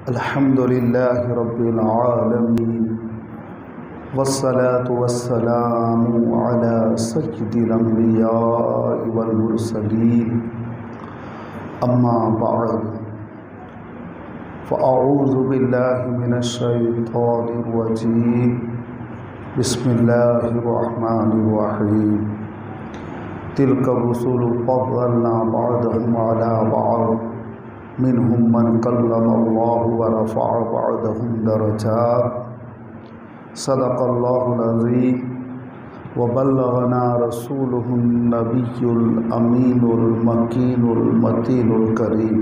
अल्हम्दुलिल्लाह रब्बिल आलमीन वस्सलातु वस्सलामु अला सय्यिदिल अंबिया वल मुरसलीन अम्मा बअद फ़अऊज़ु बिल्लाहि मिनश शैतानिर रजीम बिस्मिल्लाहिर रहमानिर रहीम तिल्का रुसुलु फ़द्दलना बअदहुम अला बअद मिनहुम मन कल्लमल्लाहु व रफ़अ बअदहुम दरजात सदक़ल्लाहुल अज़ीम व बल्लगना रसूलुहुन नबियुल अमीनुल मकीनुल मतीनुल करीम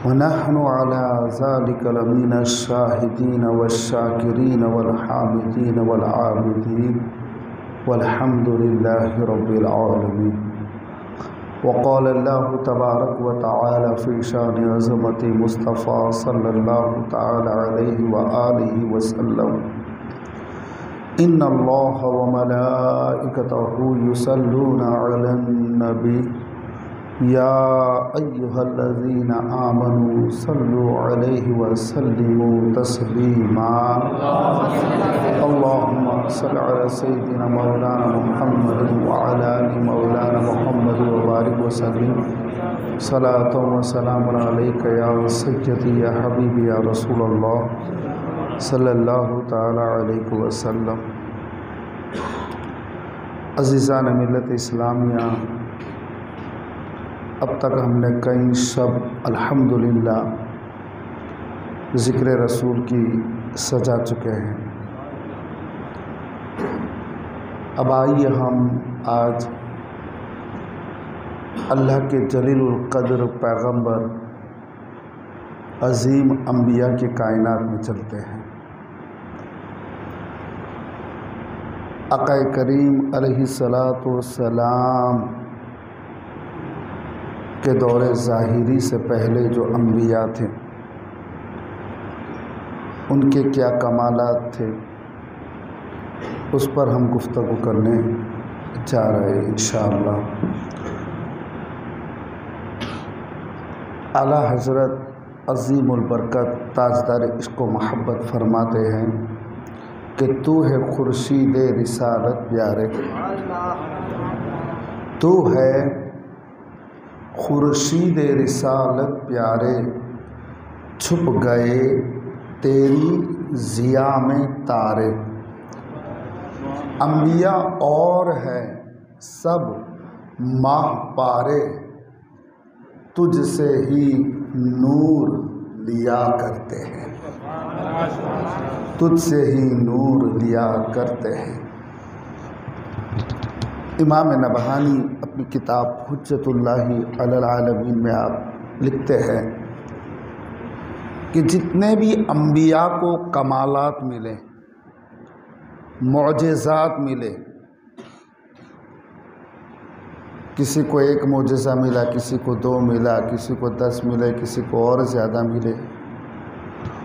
व नहनु अला ज़ालिका लमिनश शाहिदीन वश्शाकिरीन वल हामिदीन वल आबिदीन वल्हम्दुलिल्लाहि रब्बिल आलमीन। वक़ाल अल्लाहु तबारक व तआला फ़ी शान अज़मति मुस्तफ़ा सल्लल्लाहु तआला अलैहि व आलिहि व सल्लम इन्नल्लाह व मलाइकतहु युसल्लूना अलन नबी या अय्युहल्लज़ीना आमनू सल्लु अलैहि व सल्लिमू तस्लीमा अल्लाहुम्मा सल्लि अला सय्यिदिना मौलाना मुहम्मद व अला आलि मौलाना मुहम्मद व बारिक व सल्लिम सलातु व सलामुन अलैका या सय्यदी या हबीबी या रसूलल्लाह सल्लल्लाहु तआला अलैहि व सल्लम। अज़ीज़ान मिल्लत इस्लामिया, अब तक हमने कई शब अल्हम्दुलिल्लाह ज़िक्र रसूल की सजा चुके हैं। अब आइए हम आज अल्लाह के जलीलुल क़द्र पैगंबर अज़ीम अंबिया के कायनात में चलते हैं। आक़ा करीम अलैहिस्सलातु वस्सलाम के दौरे ज़ाहिरी से पहले जो अंबिया थे उनके क्या कमालात थे, उस पर हम गुफ्तगू करने जा रहे हैं इंशाअल्लाह। आला हज़रत अज़ीमुल बरकत ताजदार इश्क़ व महब्बत फरमाते हैं कि तू है खुर्शीद रिसालत प्यारे, तू है खुर्शीद रिसालत प्यारे, छुप गए तेरी ज़िया में तारे। अंबिया और है सब माह पारे, तुझसे ही नूर लिया करते हैं, तुझसे ही नूर लिया करते हैं। इमाम नबहानी अपनी किताब हुज्जतुल्लाहि अलल आलमीन में आप लिखते हैं कि जितने भी अंबिया को कमालात मिले, मौजज़ात मिले, किसी को एक मौजज़ा मिला, किसी को 2 मिला, किसी को 10 मिले, किसी को और ज़्यादा मिले,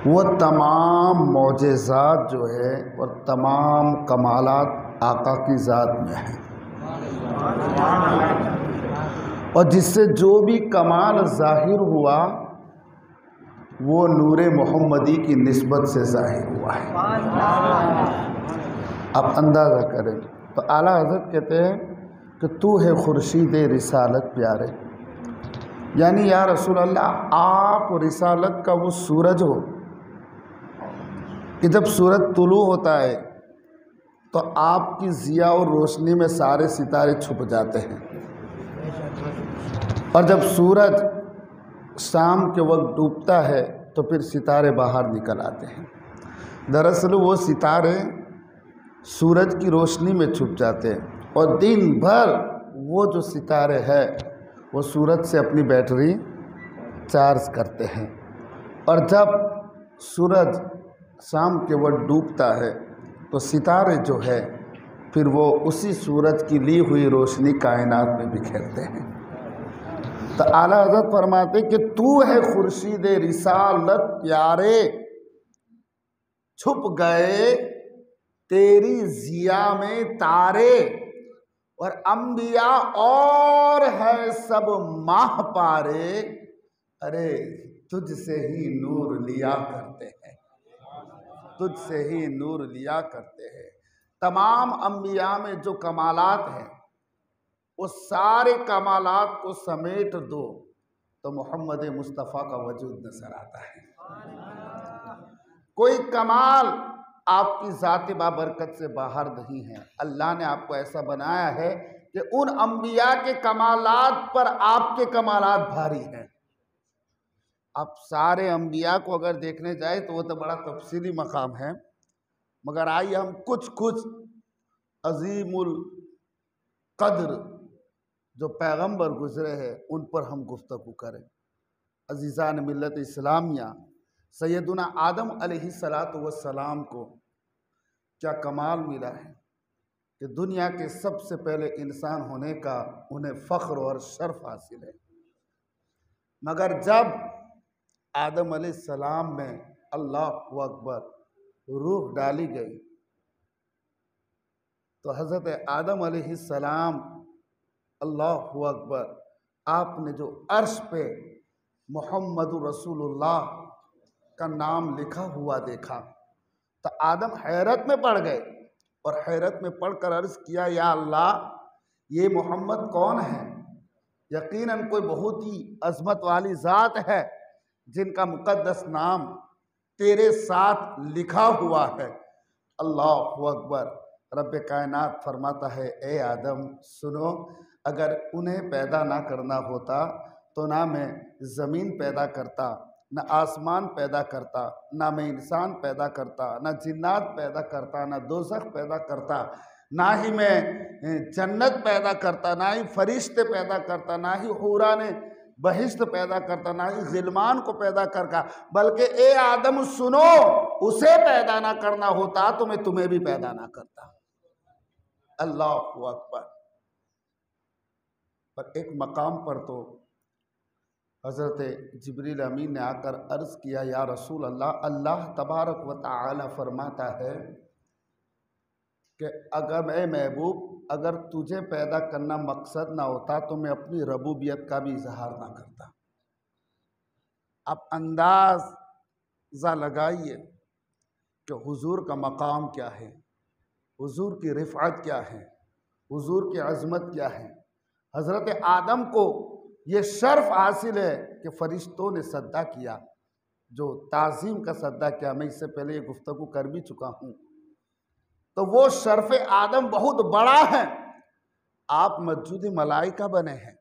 वो तमाम मौजज़ात जो है और तमाम कमालात आका की ज़ात में है। और जिससे जो भी कमाल ज़ाहिर हुआ वो नूरे मोहम्मदी की निस्बत से ज़ाहिर हुआ है। आप अंदाज़ा करें तो आला हज़रत कहते हैं कि तू है खुर्शीद रिसालत प्यारे, यानी या रसूल अल्लाह आप रिसालत का वो सूरज हो कि जब सूरज तुलू होता है तो आपकी ज़िया और रोशनी में सारे सितारे छुप जाते हैं, और जब सूरज शाम के वक्त डूबता है तो फिर सितारे बाहर निकल आते हैं। दरअसल वो सितारे सूरज की रोशनी में छुप जाते हैं और दिन भर वो जो सितारे हैं वो सूरज से अपनी बैटरी चार्ज करते हैं, और जब सूरज शाम के वक्त डूबता है तो सितारे जो है फिर वो उसी सूरज की ली हुई रोशनी कायनात में बिखेरते हैं। तो आला हज़रत फरमाते कि तू है खुर्शीद रिसालत प्यारे, छुप गए तेरी ज़िया में तारे, और अंबिया और है सब माह पारे, अरे तुझसे ही नूर लिया करते हैं, तुझसे ही नूर लिया करते हैं। तमाम अंबिया में जो कमालात हैं वो सारे कमालात को समेट दो तो मोहम्मद मुस्तफ़ा का वजूद नजर आता है। कोई कमाल आपकी ज़ात बाबरकत से बाहर नहीं है। अल्लाह ने आपको ऐसा बनाया है कि उन अंबिया के कमालात पर आपके कमालात भारी हैं। आप सारे अंबिया को अगर देखने जाए तो वो तो बड़ा तफसीली मकाम है, मगर आइए हम कुछ कुछ अजीमुल कद्र जो पैगंबर गुजरे हैं उन पर हम गुफ्तगू करें। अजीज़ान मिल्लत इस्लामिया, सैयदुना आदम अलैहिस्सलातु वस्सलाम को क्या कमाल मिला है कि दुनिया के सबसे पहले इंसान होने का उन्हें फ़ख्र और शर्फ हासिल है। मगर जब आदम अलैहिस्सलाम में अल्लाहु अकबर रूह डाली गई तो हज़रत आदम अलैहिस्सलाम अल्लाहु अकबर आपने जो अर्श पे मोहम्मद रसूलुल्लाह का नाम लिखा हुआ देखा तो आदम हैरत में पड़ गए और हैरत में पढ़कर अर्ज़ किया, या अल्लाह ये मोहम्मद कौन है? यकीनन कोई बहुत ही अज़मत वाली ज़ात है जिनका मुक़द्दस नाम तेरे साथ लिखा हुआ है। अल्लाहु अकबर। रब्बे कायनात फरमाता है, ए आदम सुनो, अगर उन्हें पैदा ना करना होता तो ना मैं ज़मीन पैदा करता, ना आसमान पैदा करता, ना मैं इंसान पैदा करता, ना जिन्नात पैदा करता, ना दोज़ख पैदा करता, ना ही मैं जन्नत पैदा करता, ना ही फरिश्ते पैदा करता, ना ही हूराने बहिश्त पैदा करता, ना ही गिलमान को पैदा करता, बल्कि ए आदम सुनो, उसे पैदा ना करना होता तो मैं तुम्हें भी पैदा ना करता। अल्लाहु अकबर। पर एक मकाम पर तो हज़रत जिब्रील अमीन ने आकर अर्ज़ किया, या रसूल अल्लाह, अल्लाह तबारक व तआला फरमाता है कि अगर मैं महबूब, अगर तुझे पैदा करना मकसद ना होता तो मैं अपनी रबूबियत का भी इजहार ना करता। आप अंदाज़ा लगाइए कि हुजूर का मकाम क्या है, हुजूर की रिफ़अत क्या है, हुजूर की अज़मत क्या है। हज़रत आदम को ये शर्फ हासिल है कि फ़रिश्तों ने सद्दा किया, जो ताज़ीम का सद्दा किया। मैं इससे पहले ये गुफ्तगू कर भी चुका हूँ। तो वो शर्फ आदम बहुत बड़ा है। आप मस्जिद मलाइका बने हैं,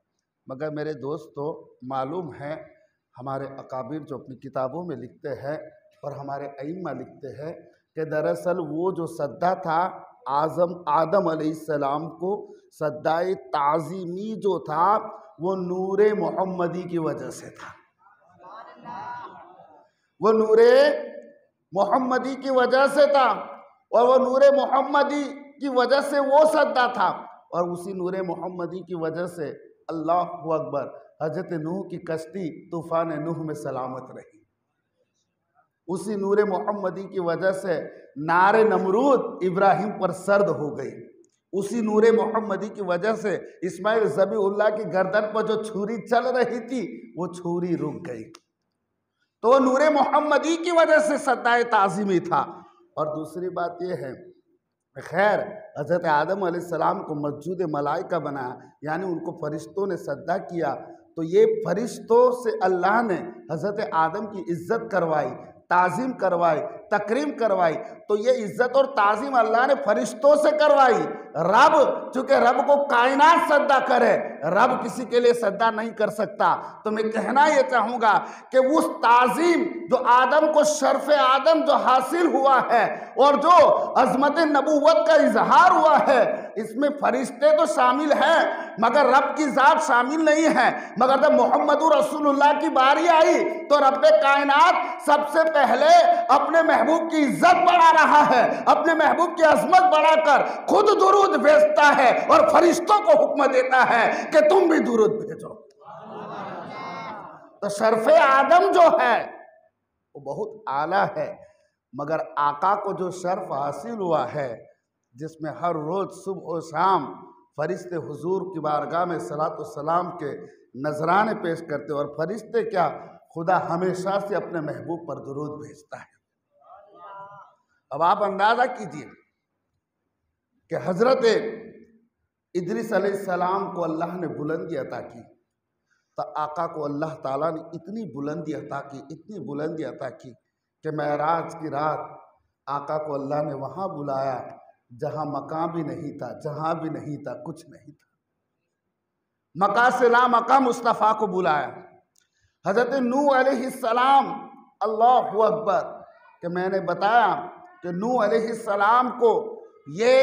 मगर मेरे दोस्तों मालूम है हमारे अकाबिर जो अपनी किताबों में लिखते हैं और हमारे अइम्मा लिखते हैं कि दरअसल वो जो सद्दा था आदम अलैहिस्सलाम को सद्दाए ताज़ीमी जो था वो नूरे मोहम्मदी की वजह से था। वो नूरे मोहम्मदी की वजह से था और वो नूरे मोहम्मदी की वजह से वो सद्दा था और उसी नूरे मोहम्मदी की वजह से अल्लाहु अकबर हजरत नूह की कश्ती तूफ़ान नूह में सलामत रही। उसी नूरे मोहम्मदी की वजह से नारे नमरूद इब्राहिम पर सर्द हो गई। उसी नूरे मोहम्मदी की वजह से इस्माइल ज़बीउल्लाह की गर्दन पर जो छुरी चल रही थी वो छुरी रुक गई। तो वो नूरे मोहम्मदी की वजह से सद्दाए ताज़ीमी था। और दूसरी बात ये है, खैर हज़रत आदम अलैहिस्सलाम को मस्जिद मलाइका बनाया, यानी उनको फरिश्तों ने सद्दा किया। तो ये फरिश्तों से अल्लाह ने हज़रत आदम की इज़्ज़त करवाई, ताज़ीम करवाई, तकरीम करवाई। तो ये इज़्ज़त और ताज़ीम अल्लाह ने फरिश्तों से करवाई। रब, चूँकि रब को कायनात सद्दा करे, रब किसी के लिए सद्दा नहीं कर सकता। तो मैं कहना ये चाहूँगा कि उस ताज़ीम जो आदम को शर्फ आदम जो हासिल हुआ है और जो अज़मत नबूवत का इजहार हुआ है, इसमें फरिश्ते तो शामिल हैं मगर रब की ज़ात शामिल नहीं है। मगर जब मोहम्मदुर रसूलुल्लाह की बारी आई तो रब्बे कायनात सबसे पहले अपने महबूब की इज्जत बढ़ा रहा है, अपने महबूब की अजमत बढ़ाकर खुद दुरूद भेजता है और फरिश्तों को हुक्म देता है कि तुम भी दुरूद भेजो। तो शर्फ़े आदम जो है वो बहुत आला है, मगर आका को जो शर्फ हासिल हुआ है जिसमें हर रोज़ सुबह और शाम फरिश्ते हुजूर की बारगाह में सलात व सलाम के नजराने पेश करते, और फरिश्ते क्या, खुदा हमेशा से अपने महबूब पर दुरूद भेजता है। अब आप अंदाजा कीजिए कि हजरत इदरीस अलैहिस्सलाम को अल्लाह ने बुलंदी अता की, तो आका को अल्लाह ताला ने इतनी बुलंदी अता की, इतनी बुलंदी अता की कि मेराज की रात आका को अल्लाह ने वहाँ बुलाया जहाँ मकाम भी नहीं था, जहाँ भी नहीं था, कुछ नहीं था। मका से ला मका मुस्तफ़ा को बुलाया। हज़रत नूह अलैहिस्सलाम, अल्लाहु अकबर, कि मैंने बताया कि नूह अलैहिस्सलाम को ये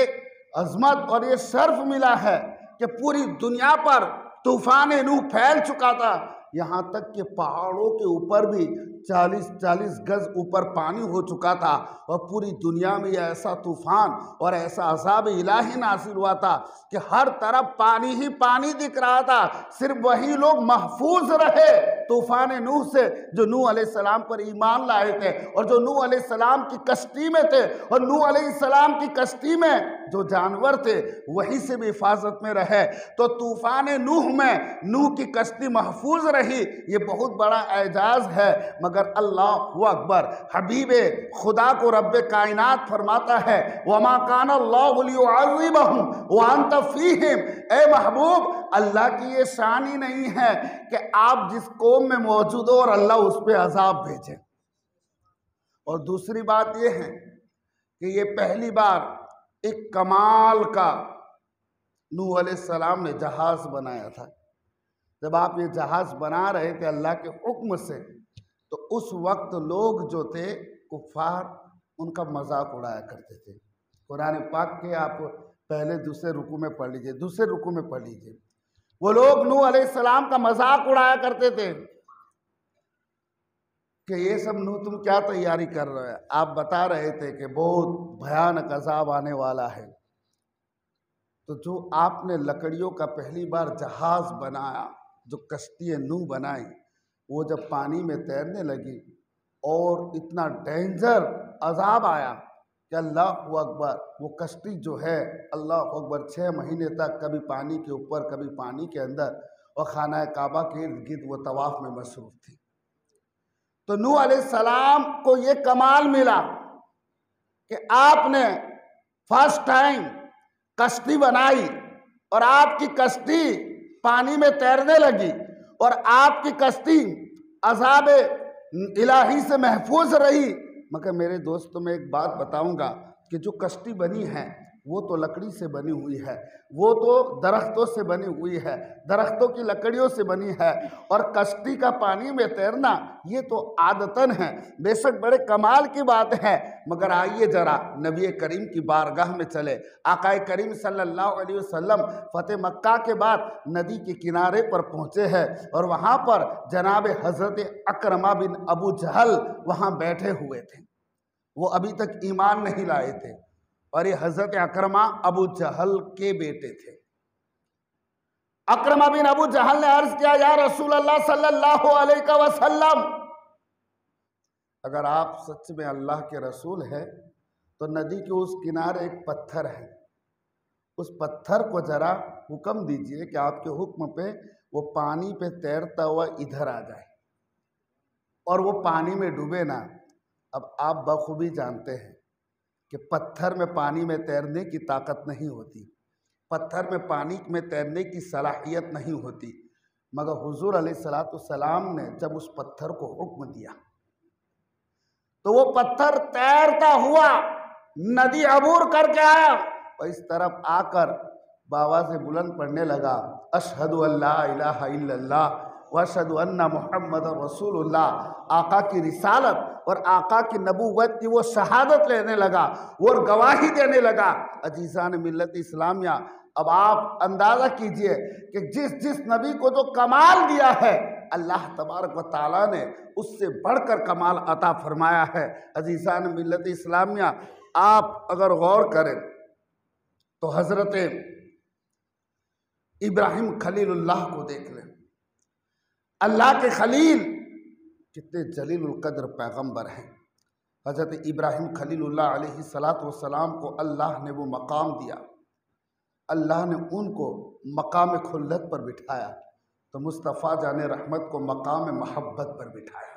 अज़मत और ये शर्फ मिला है कि पूरी दुनिया पर तूफ़ान नूह फैल चुका था, यहाँ तक कि पहाड़ों के ऊपर भी 40-40 गज ऊपर पानी हो चुका था, और पूरी दुनिया में ऐसा तूफान और ऐसा अज़ाब इलाही नासिल हुआ था कि हर तरफ पानी ही पानी दिख रहा था। सिर्फ वही लोग महफूज रहे तूफान नूह से जो नूह अलैहिस्सलाम पर ईमान लाए थे, और जो नूह अलैहिस्सलाम की कश्ती में थे, और नूह अलैहिस्सलाम की कश्ती में जो जानवर थे वही से भी हिफाजत में रहे। तो तूफान नूह में नूह की कश्ती महफूज रही, ये बहुत बड़ा एजाज है। मगर अल्लाहु अकबर, हबीबे खुदा को रब्बे कायनात फरमाता है, वमा काना अल्लाहु लियुअज़्ज़िबहुम व अंत फ़ीहिम। ए महबूब, अल्लाह की ये शान ही नहीं है कि आप जिस कौम में मौजूद हो और अल्लाह उस पर अजाब भेजे। और दूसरी बात ये है कि ये पहली बार एक कमाल का नूह अलैहिस्सलाम ने जहाज बनाया था। जब आप ये जहाज बना रहे थे अल्लाह के हुक्म से, तो उस वक्त लोग जो थे कुफ़ार उनका मजाक उड़ाया करते थे। कुरान पाक के आप पहले दूसरे रुकू में पढ़ लीजिए, दूसरे रुकू में पढ़ लीजिए। वो लोग नूह अलैहिस्सलाम का मजाक उड़ाया करते थे कि ये सब नूह तुम क्या तैयारी कर रहे हो। आप बता रहे थे कि बहुत भयानक अजाब आने वाला है। तो जो आपने लकड़ियों का पहली बार जहाज बनाया, जो कश्ती नूह बनाई, वो जब पानी में तैरने लगी और इतना डेंजर अजाब आया कि अल्लाहु अकबर, वो कश्ती जो है अल्लाहु अकबर 6 महीने तक कभी पानी के ऊपर कभी पानी के अंदर, और खाना काबा के इर्द गिर्द वो तवाफ में मसरूफ थी। तो नूह अलैहिस्सलाम को ये कमाल मिला कि आपने फर्स्ट टाइम कश्ती बनाई, और आपकी कश्ती पानी में तैरने लगी, और आपकी कश्ती अज़ाब इलाही से महफूज रही। मगर मेरे दोस्तों, मैं एक बात बताऊंगा कि जो कश्ती बनी है वो तो लकड़ी से बनी हुई है, वो तो दरख्तों से बनी हुई है, दरख्तों की लकड़ियों से बनी है, और कश्ती का पानी में तैरना ये तो आदतन है। बेशक बड़े कमाल की बात है, मगर आइए जरा नबी करीम की बारगाह में चले। आकाए करीम सल्लल्लाहु अलैहि वसल्लम फतेह मक्का के बाद नदी के किनारे पर पहुँचे हैं, और वहाँ पर जनाब हज़रत अकरमा बिन अबू जहल वहाँ बैठे हुए थे। वो अभी तक ईमान नहीं लाए थे, और ये हजरत अकरमा अबू जहल के बेटे थे। अकरमा बिन अबू जहल ने अर्ज किया, या रसूल अल्लाह सल्लल्लाहु अलैहि वसल्लम, अगर आप सच में अल्लाह के रसूल हैं तो नदी के उस किनारे एक पत्थर है, उस पत्थर को जरा हुक्म दीजिए कि आपके हुक्म पे वो पानी पे तैरता हुआ इधर आ जाए और वो पानी में डूबे ना। अब आप बखूबी जानते हैं कि पत्थर में पानी में तैरने की ताकत नहीं होती, पत्थर में पानी में तैरने की सलाहियत नहीं होती। मगर हुजूर अलैहिस्सलातु वस्सलाम ने जब उस पत्थर को हुक्म दिया तो वो पत्थर तैरता हुआ नदी अबूर करके आया, और इस तरफ आकर बाबा से बुलंद पढ़ने लगा, अशहदु अल्ला इलाहा इल्लल्लाह व अशहदु अन्ना मुहम्मदुर रसूलुल्लाह। आका की रिसालत और आका की नबूवत की वो शहादत लेने लगा, वो गवाही देने लगा। अजीज़ान मिल्लत इस्लामिया, अब आप अंदाज़ा कीजिए कि जिस जिस नबी को जो कमाल दिया है अल्लाह तबारक व तआला ने उससे बढ़कर कमाल अता फरमाया है। अजीज़ान मिल्लत इस्लामिया, आप अगर गौर करें तो हज़रत इब्राहिम खलीलुल्लाह को देख लें। अल्लाह के खलील कितने जलीलुल कद्र पैगंबर हैं। हज़रत इब्राहिम खलीलुल्लाह अलैहिस्सलातु वस्सलाम को अल्लाह ने वो मकाम दिया, अल्लाह ने उनको मकाम खुल्लत पर बिठाया, तो मुस्तफ़ा जाने रहमत को मकाम मोहब्बत पर बिठाया।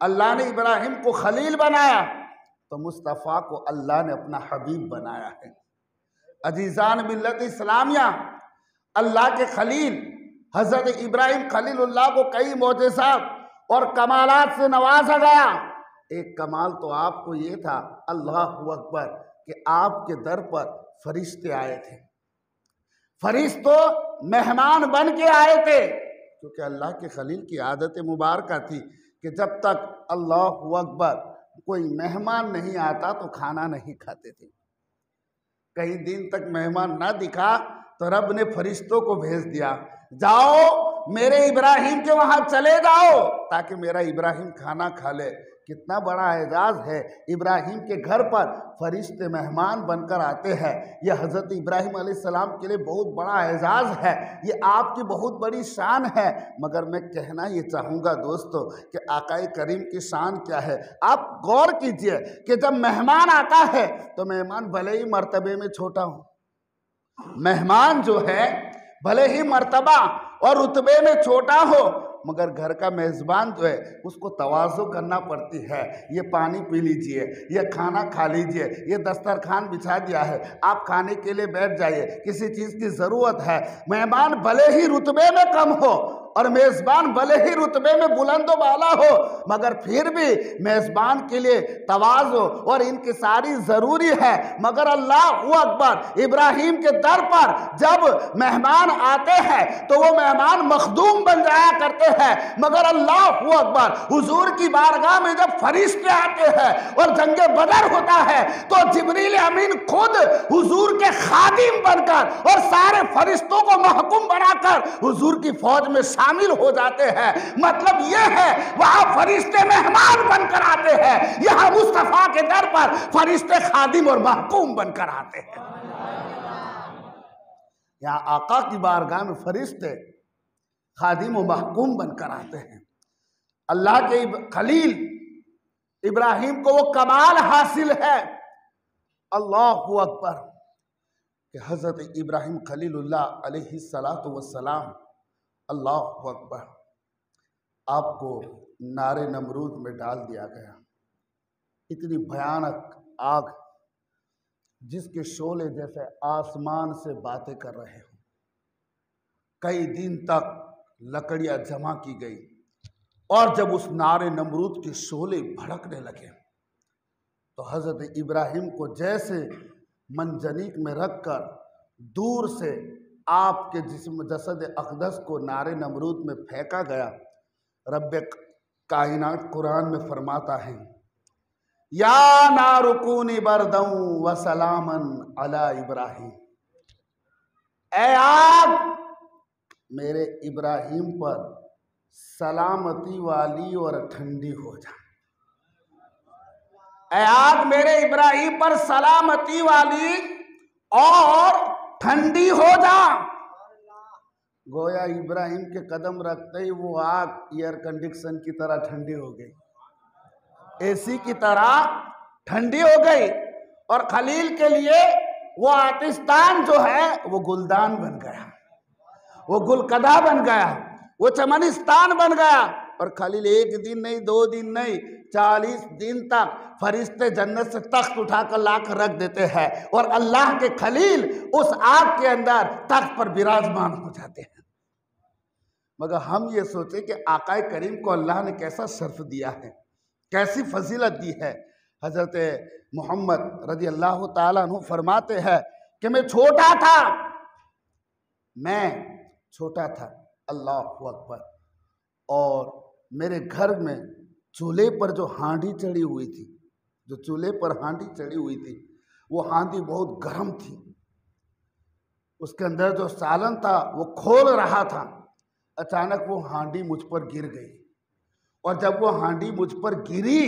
अल्लाह ने इब्राहिम को खलील बनाया, तो मुस्तफ़ा को अल्लाह ने अपना हबीब बनाया है। अजीज़ान मिल्लत इस्लामिया, अल्लाह के खलील हज़रत इब्राहिम खलीलुल्लाह को कई मोजेज़ात और कमालात से नवाजा गया। एक कमाल तो आपको ये था, अल्लाहु अकबर, कि आपके दर पर फरिश्ते आए थे। फरिश्तों मेहमान बन के आए थे, क्योंकि अल्लाह के खलील की आदत मुबारक थी कि जब तक अल्लाहु अकबर कोई मेहमान नहीं आता तो खाना नहीं खाते थे। कई दिन तक मेहमान ना दिखा तो रब ने फरिश्तों को भेज दिया, जाओ मेरे इब्राहिम के वहां चले जाओ ताकि मेरा इब्राहिम खाना खा ले। कितना बड़ा एजाज है, इब्राहिम के घर पर फरिश्ते मेहमान बनकर आते हैं। यह हज़रत इब्राहिम अलैहिस्सलाम के लिए बहुत बड़ा एजाज है, ये आपकी बहुत बड़ी शान है। मगर मैं कहना ये चाहूँगा दोस्तों कि आकाए करीम की शान क्या है। आप गौर कीजिए कि जब मेहमान आता है तो मेहमान भले ही मर्तबे में छोटा हो, मेहमान जो है भले ही मर्तबा और रुतबे में छोटा हो, मगर घर का मेज़बान जो है उसको तवाज़ु करना पड़ती है। ये पानी पी लीजिए, ये खाना खा लीजिए, ये दस्तरखान बिछा दिया है, आप खाने के लिए बैठ जाइए, किसी चीज़ की ज़रूरत है। मेहमान भले ही रुतबे में कम हो और मेज़बान भले ही रुतबे में बुलंदो बाला हो, मगर फिर भी मेज़बान के लिए तवाज़ु और इंकिसारी ज़रूरी है। मगर अल्लाहु अकबर, इब्राहिम के दर पर जब मेहमान आते हैं तो वो मेहमान मखदूम बन जाया करते हैं। मगर अल्लाहु अकबर, हुजूर की बारगाह में जब फरिश्ते आते हैं और जंगे बदर होता है तो जिब्रील अमीन खुद हुजूर के खादिम बनकर और सारे फरिश्तों को महकुम बनाकर हुजूर की फौज में शामिल हो जाते हैं। मतलब यह है, वहां फरिश्ते मेहमान बनकर आते हैं, यहां मुस्तफा के दर पर फरिश्ते खादिम और महकूम बनकर आते हैं। यहां आका की बारगाह में फरिश्ते खादिम और महकूम बनकर आते हैं। अल्लाह के खलील इब्राहिम को वो कमाल हासिल है, अल्लाहु अकबर, कि हजरत इब्राहिम खलीलुल्लाह अलैहिस्सलातु वस्सलाम, अल्लाहु अकबर, आपको नारे नमरूद में डाल दिया गया। इतनी भयानक आग जिसके शोले जैसे आसमान से बातें कर रहे हो। कई दिन तक लकड़ियां जमा की गई और जब उस नारे नमरूद के शोले भड़कने लगे तो हज़रत इब्राहिम को जैसे मंजनीक में रखकर दूर से आपके जिस्म जसद अक़दस को नारे नमरूद में फेंका गया। रब्बे कायनात कुरान में फरमाता है, या नारुकूनी बरदं व सलामन अला इब्राहिम, ऐ आग मेरे इब्राहिम पर सलामती वाली और ठंडी हो जा। ऐ आग मेरे इब्राहिम पर सलामती वाली और ठंडी हो जा। गोया इब्राहिम के कदम रखते ही वो आग एयर कंडीशन की तरह ठंडी हो गई, एसी की तरह ठंडी हो गई। और खलील के लिए वो आतिस्तान जो है वो गुलदान बन गया, वो गुलकदा बन गया, वो चमनिस्तान बन गया। और खलील एक दिन नहीं, 2 दिन नहीं, 40 दिन तक फरिश्ते जन्नत से तख्त उठाकर लाकर रख देते हैं और अल्लाह के खलील उस आग के अंदर तख्त पर विराजमान हो जाते हैं। मगर हम ये सोचे कि आकाए करीम को अल्लाह ने कैसा शर्फ दिया है, कैसी फजीलत दी है। हज़रत मोहम्मद रज़ी अल्लाह ताला अन्हु फरमाते हैं कि मैं छोटा था, अल्लाहु अकबर, और मेरे घर में चूल्हे पर जो हांडी चढ़ी हुई थी, वो हांडी बहुत गर्म थी। उसके अंदर जो सालन था वो खोल रहा था। अचानक वो हांडी मुझ पर गिर गई और जब वो हांडी मुझ पर गिरी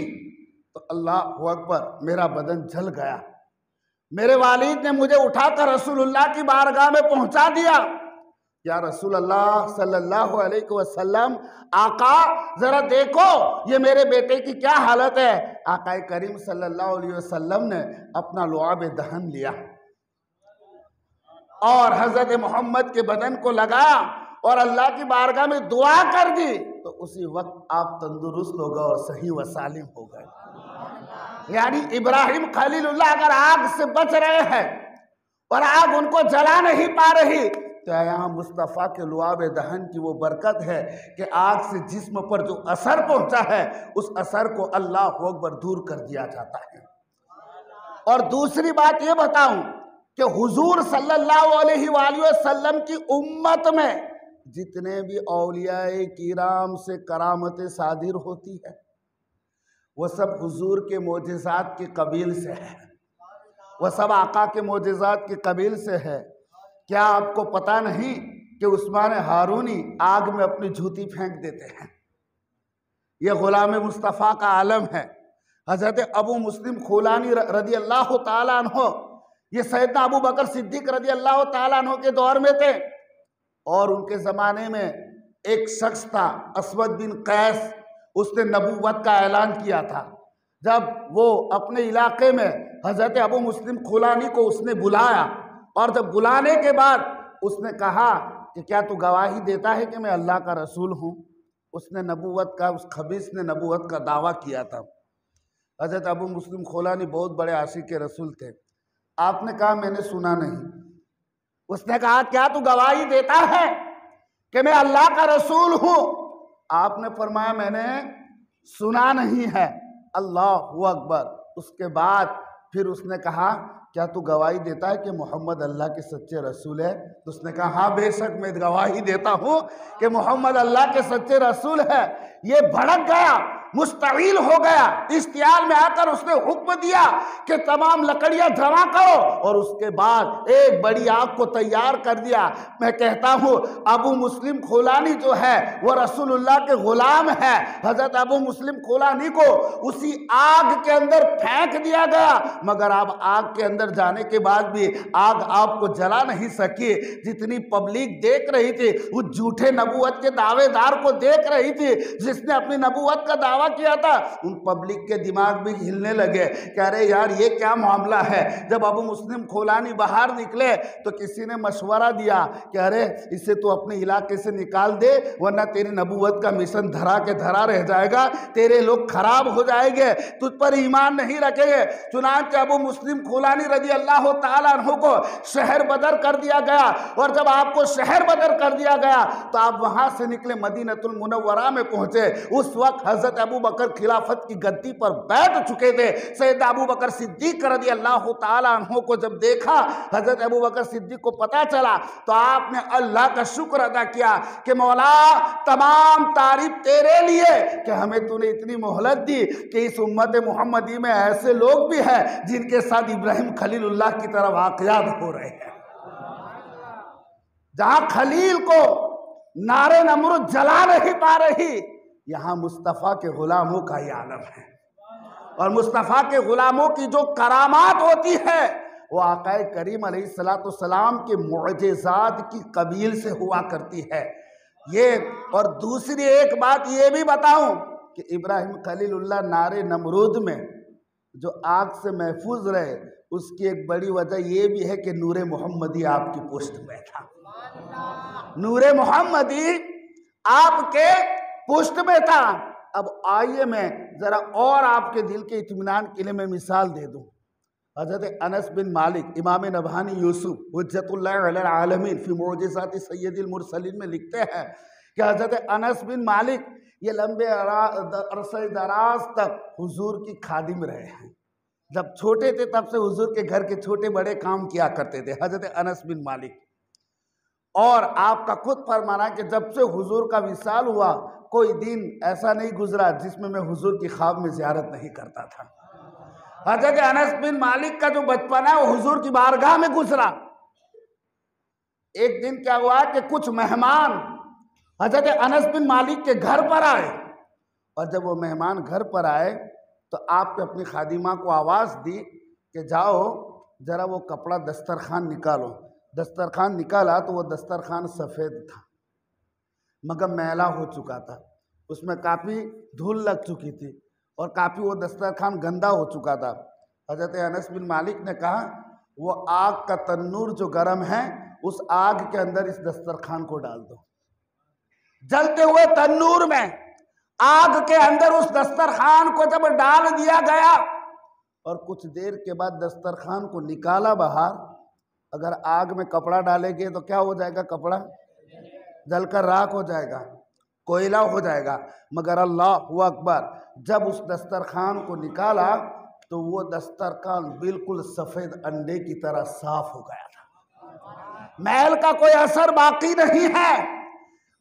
तो अल्लाहु अकबर, मेरा बदन जल गया। मेरे वालिद ने मुझे उठाकर रसूलुल्लाह की बारगाह में पहुंचा दिया। या रसूल अल्लाह सल्लल्लाहु अलैहि वसल्लम, आका जरा देखो ये मेरे बेटे की क्या हालत है। आका करीम सल्लल्लाहु अलैहि वसल्लम ने अपना लुआब दहन लिया और हजरत मोहम्मद के बदन को लगाया और अल्लाह की बारगाह में दुआ कर दी, तो उसी वक्त आप तंदुरुस्त हो गए और सही व सालिम हो गए। यानी इब्राहिम खलीलुल्लाह अगर आग से बच रहे हैं और आग उनको जला नहीं पा रही, तो यहाँ मुस्तफ़ा के लुआब दहन की वो बरकत है कि आग से जिस्म पर जो असर पहुंचा है उस असर को अल्लाह अकबर दूर कर दिया जाता है। और दूसरी बात ये बताऊं कि हुजूर सल्लल्लाहु अलैहि वसल्लम की उम्मत में जितने भी औलियाए किराम से करामतें सादिर होती है वो सब हुजूर के मोजिज़ात के कबील से है, वह सब आका के मोजिज़ात के कबील से है। क्या आपको पता नहीं कि उस्मान हारूनी आग में अपनी जूती फेंक देते हैं? यह गुलाम मुस्तफ़ा का आलम है। हज़रत अबू मुस्लिम खुलानी रदी अल्लाह ताला अन्हो, ये सैयदना अबू बकर सिद्दीक रदी अल्लाह ताला अन्हो के दौर में थे और उनके ज़माने में एक शख्स था असवद बिन कैस, उसने नबूवत का ऐलान किया था। जब वो अपने इलाके में हज़रत अबू मुस्लिम खुलानी को उसने बुलाया और जब बुलाने के बाद उसने कहा कि क्या तू गवाही देता है कि मैं अल्लाह का रसूल हूँ? उसने नबूवत का, उस खबीस ने नबूवत का दावा किया था। हज़रत अबू मुस्लिम खुलानी बहुत बड़े आशिक के रसूल थे। आपने कहा मैंने सुना नहीं। उसने कहा क्या तू गवाही देता है कि मैं अल्लाह का रसूल हूँ? आपने फरमाया मैंने सुना नहीं है। अल्लाहु अकबर। उसके बाद फिर उसने कहा क्या तू गवाही देता है कि मोहम्मद अल्लाह के सच्चे रसूल है? तो उसने कहा हाँ बेशक मैं गवाही देता हूँ कि मोहम्मद अल्लाह के सच्चे रसूल है। ये भड़क गया, मुस्तईल हो गया। इश्तियाल में आकर उसने हुक्म दिया कि तमाम लकड़ियां जमा करो और उसके बाद एक बड़ी आग को तैयार कर दिया। मैं कहता हूँ अबू मुस्लिम खुलानी जो है वो रसूलुल्लाह के गुलाम है। हजरत अबू मुस्लिम खुलानी को उसी आग के अंदर फेंक दिया गया, मगर आप आग के अंदर जाने के बाद भी आग आपको जला नहीं सकी। जितनी पब्लिक देख रही थी, उस झूठे नबूवत के दावेदार को देख रही थी जिसने अपनी नबूवत का दावा किया था, उन पब्लिक के दिमाग भी हिलने लगे। कह रहे यार ये क्या मामला है। जब अबू मुस्लिम खुलानी बाहर निकले तो किसी ने मशवरा दिया कि अरे इसे तो अपने इलाके से निकाल दे वरना तेरी नबूवत का मिशन धरा के धरा रह जाएगा, तेरे लोग खराब हो जाएंगे, तुझ पर ईमान नहीं रखेंगे। चुनांचे अबू मुस्लिम खुलानी रजी अल्लाह ताला अन्हु को शहर बदर कर दिया गया और जब आपको शहर बदर कर दिया गया तो आप वहां से निकले मदीनतुल मुनव्वरा में पहुंचे। उस वक्त हजरत अबू बकर खिलाफत की गद्दी पर बैठ चुके थे। सैयद अबू बकर सिद्दीक रज़ी अल्लाह ताला अन्हु को जब देखा, हजरत अबू बकर सिद्दीक को पता चला तो आपने अल्लाह का शुक्र अदा किया कि मौला तमाम तारीफ तेरे लिए कि हमें तूने इतनी मोहलत दी कि इस उम्मत मोहम्मदी में ऐसे लोग भी हैं जिनके साथ इब्राहिम खलीलुल्लाह की तरह वाक़यात हो रहे हैं। जहां खलील को नारे नमरूद जला नहीं पा रही, यहाँ मुस्तफ़ा के गुलामों का ही आलम है। और मुस्तफ़ा के गुलामों की जो करामात होती है वो आक़ाए करीम अलैहिस्सलाम के मुअजिज़ात की कबील से हुआ करती है। ये और दूसरी एक बात ये भी बताऊं कि इब्राहिम खलीलुल्लाह नारे नमरूद में जो आग से महफूज रहे, उसकी एक बड़ी वजह ये भी है कि नूरे मोहम्मदी आपकी पुष्ट में था। नूरे मोहम्मदी आपके पुष्ट में था। अब आइए मैं जरा और आपके दिल के इत्मीनान के लिए मैं मिसाल दे दूं। हजरत अनस बिन मालिक इमाम नबहानी यूसुफ हुज्जतुल्लाह अलल आलमीन फी मुअजिज़ाति सय्यदिल मुरसलीन में लिखते हैं कि हजरत अनस बिन मालिक ये लंबे अरसे दराज तक हुजूर की खादिम रहे हैं। जब छोटे थे तब से हुजूर के घर के छोटे बड़े काम किया करते थे हजरत अनस बिन मालिक। और आपका खुद फरमाना कि जब से हुजूर का विसाल हुआ कोई दिन ऐसा नहीं गुजरा जिसमें मैं हुजूर की ख्वाब में ज़ियारत नहीं करता था। हजरत अनस बिन मालिक का जो बचपन है वो हुजूर की बारगाह में गुजरा। एक दिन क्या हुआ कि कुछ मेहमान हजरत अनस बिन मालिक के घर पर आए और जब वो मेहमान घर पर आए तो आपने अपनी खादिमा को आवाज़ दी कि जाओ ज़रा वो कपड़ा दस्तरखान निकालो। दस्तरखान निकाला तो वो दस्तरखान सफ़ेद था मगर मैला हो चुका था, उसमें काफ़ी धूल लग चुकी थी और काफ़ी वो दस्तरखान गंदा हो चुका था। हज़रत अनस बिन मालिक ने कहा वो आग का तन्नूर जो गर्म है उस आग के अंदर इस दस्तरखान को डाल दो। जलते हुए तन्नूर में आग के अंदर उस दस्तरखान को जब डाल दिया गया और कुछ देर के बाद दस्तरखान को निकाला बाहर, अगर आग में कपड़ा डालेंगे तो क्या हो जाएगा? कपड़ा जलकर राख हो जाएगा, कोयला हो जाएगा। मगर अल्लाहु अकबर, जब उस दस्तरखान को निकाला तो वो दस्तरखान बिल्कुल सफ़ेद अंडे की तरह साफ हो गया था। मैल का कोई असर बाकी नहीं है।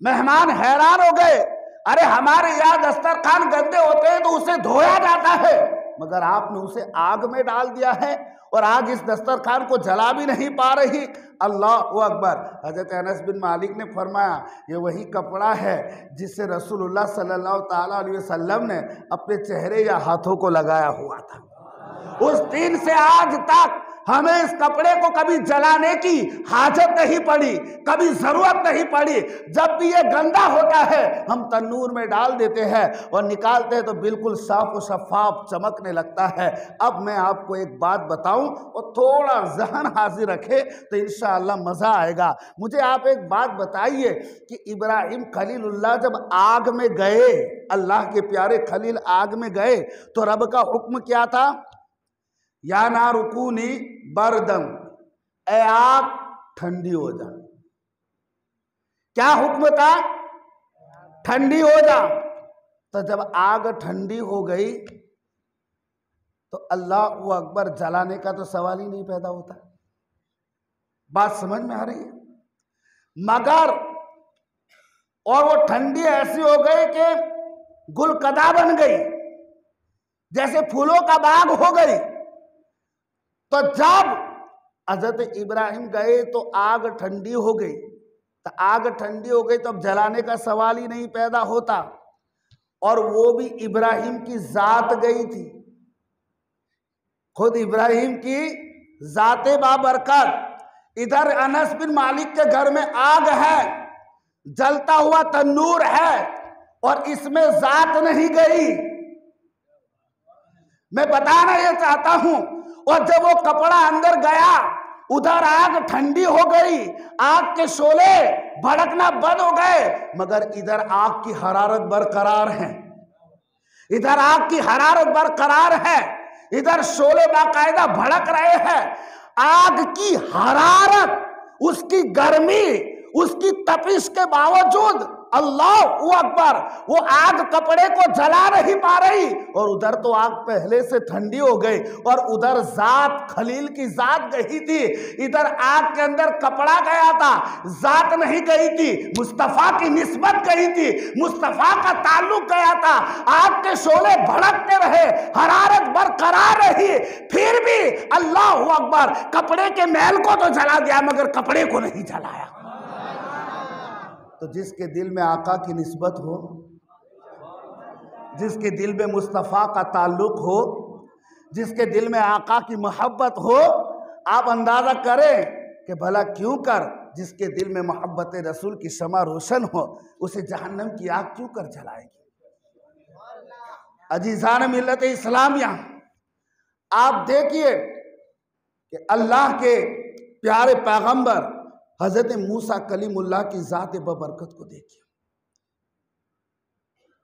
मेहमान हैरान हो गए, अरे हमारे यहाँ दस्तरखान गंदे होते हैं तो उसे धोया जाता है, मगर आपने उसे आग में डाल दिया है और आग इस दस्तरखान को जला भी नहीं पा रही। अल्लाहु अकबर। हज़रत अनस बिन मालिक ने फरमाया, ये वही कपड़ा है जिससे रसूलुल्लाह सल्लल्लाहु ताला अलैहि वसल्लम ने अपने चेहरे या हाथों को लगाया हुआ था। उस दिन से आज तक हमें इस कपड़े को कभी जलाने की हाजत नहीं पड़ी, कभी जरूरत नहीं पड़ी। जब भी ये गंदा होता है हम तन्नूर में डाल देते हैं और निकालते हैं तो बिल्कुल साफ और शफाफ चमकने लगता है। अब मैं आपको एक बात बताऊं और थोड़ा जहन हाजिर रखे तो इंशाअल्लाह मज़ा आएगा। मुझे आप एक बात बताइए कि इब्राहिम खलीलुल्लाह जब आग में गए, अल्लाह के प्यारे खलील आग में गए तो रब का हुक्म क्या था? या ना रुकूनी बरदम, ए आग ठंडी हो जा। क्या हुक्म था? ठंडी हो जा। तो जब आग ठंडी हो गई तो अल्लाहु अकबर, जलाने का तो सवाल ही नहीं पैदा होता। बात समझ में आ रही है? मगर और वो ठंडी ऐसी हो गई कि गुलकदा बन गई, जैसे फूलों का बाग हो गई। तो जब हज़रत इब्राहिम गए तो आग ठंडी हो गई। तो आग ठंडी हो गई तो अब जलाने का सवाल ही नहीं पैदा होता। और वो भी इब्राहिम की जात गई थी, खुद इब्राहिम की जाते बाबरकत। इधर अनस बिन मालिक के घर में आग है, जलता हुआ तन्नूर है और इसमें जात नहीं गई। मैं बताना ये चाहता हूं। और जब वो कपड़ा अंदर गया, उधर आग ठंडी हो गई, आग के शोले भड़कना बंद हो गए, मगर इधर आग की हरारत बरकरार है। इधर आग की हरारत बरकरार है, इधर शोले बाकायदा भड़क रहे हैं। आग की हरारत, उसकी गर्मी, उसकी तपिश के बावजूद अल्लाहु अकबर, वो आग कपड़े को जला नहीं पा रही। और उधर तो आग पहले से ठंडी हो गई और उधर जात, खलील की जात गई थी। इधर आग के अंदर कपड़ा गया था, जात नहीं गई थी, मुस्तफ़ा की निस्बत गई थी, मुस्तफ़ा का ताल्लुक गया था। आग के शोले भड़कते रहे, हरारत बरकरार रही, फिर भी अल्लाहु अकबर, कपड़े के मैल को तो जला दिया मगर कपड़े को नहीं जलाया। तो जिसके दिल में आका की निस्बत हो, जिसके दिल में मुस्तफ़ा का ताल्लुक हो, जिसके दिल में आका की मोहब्बत हो, आप अंदाज़ा करें कि भला क्यों कर जिसके दिल में मोहब्बत रसूल की शमा रोशन हो, उसे जहन्नम की आग क्यों कर जलाएगी। अजीज़ान मिल्लत इस्लामिया, आप देखिए कि अल्लाह के प्यारे पैगंबर हज़रत मूसा कलीमुल्लाह की ज़ात बबरकत को देखिए।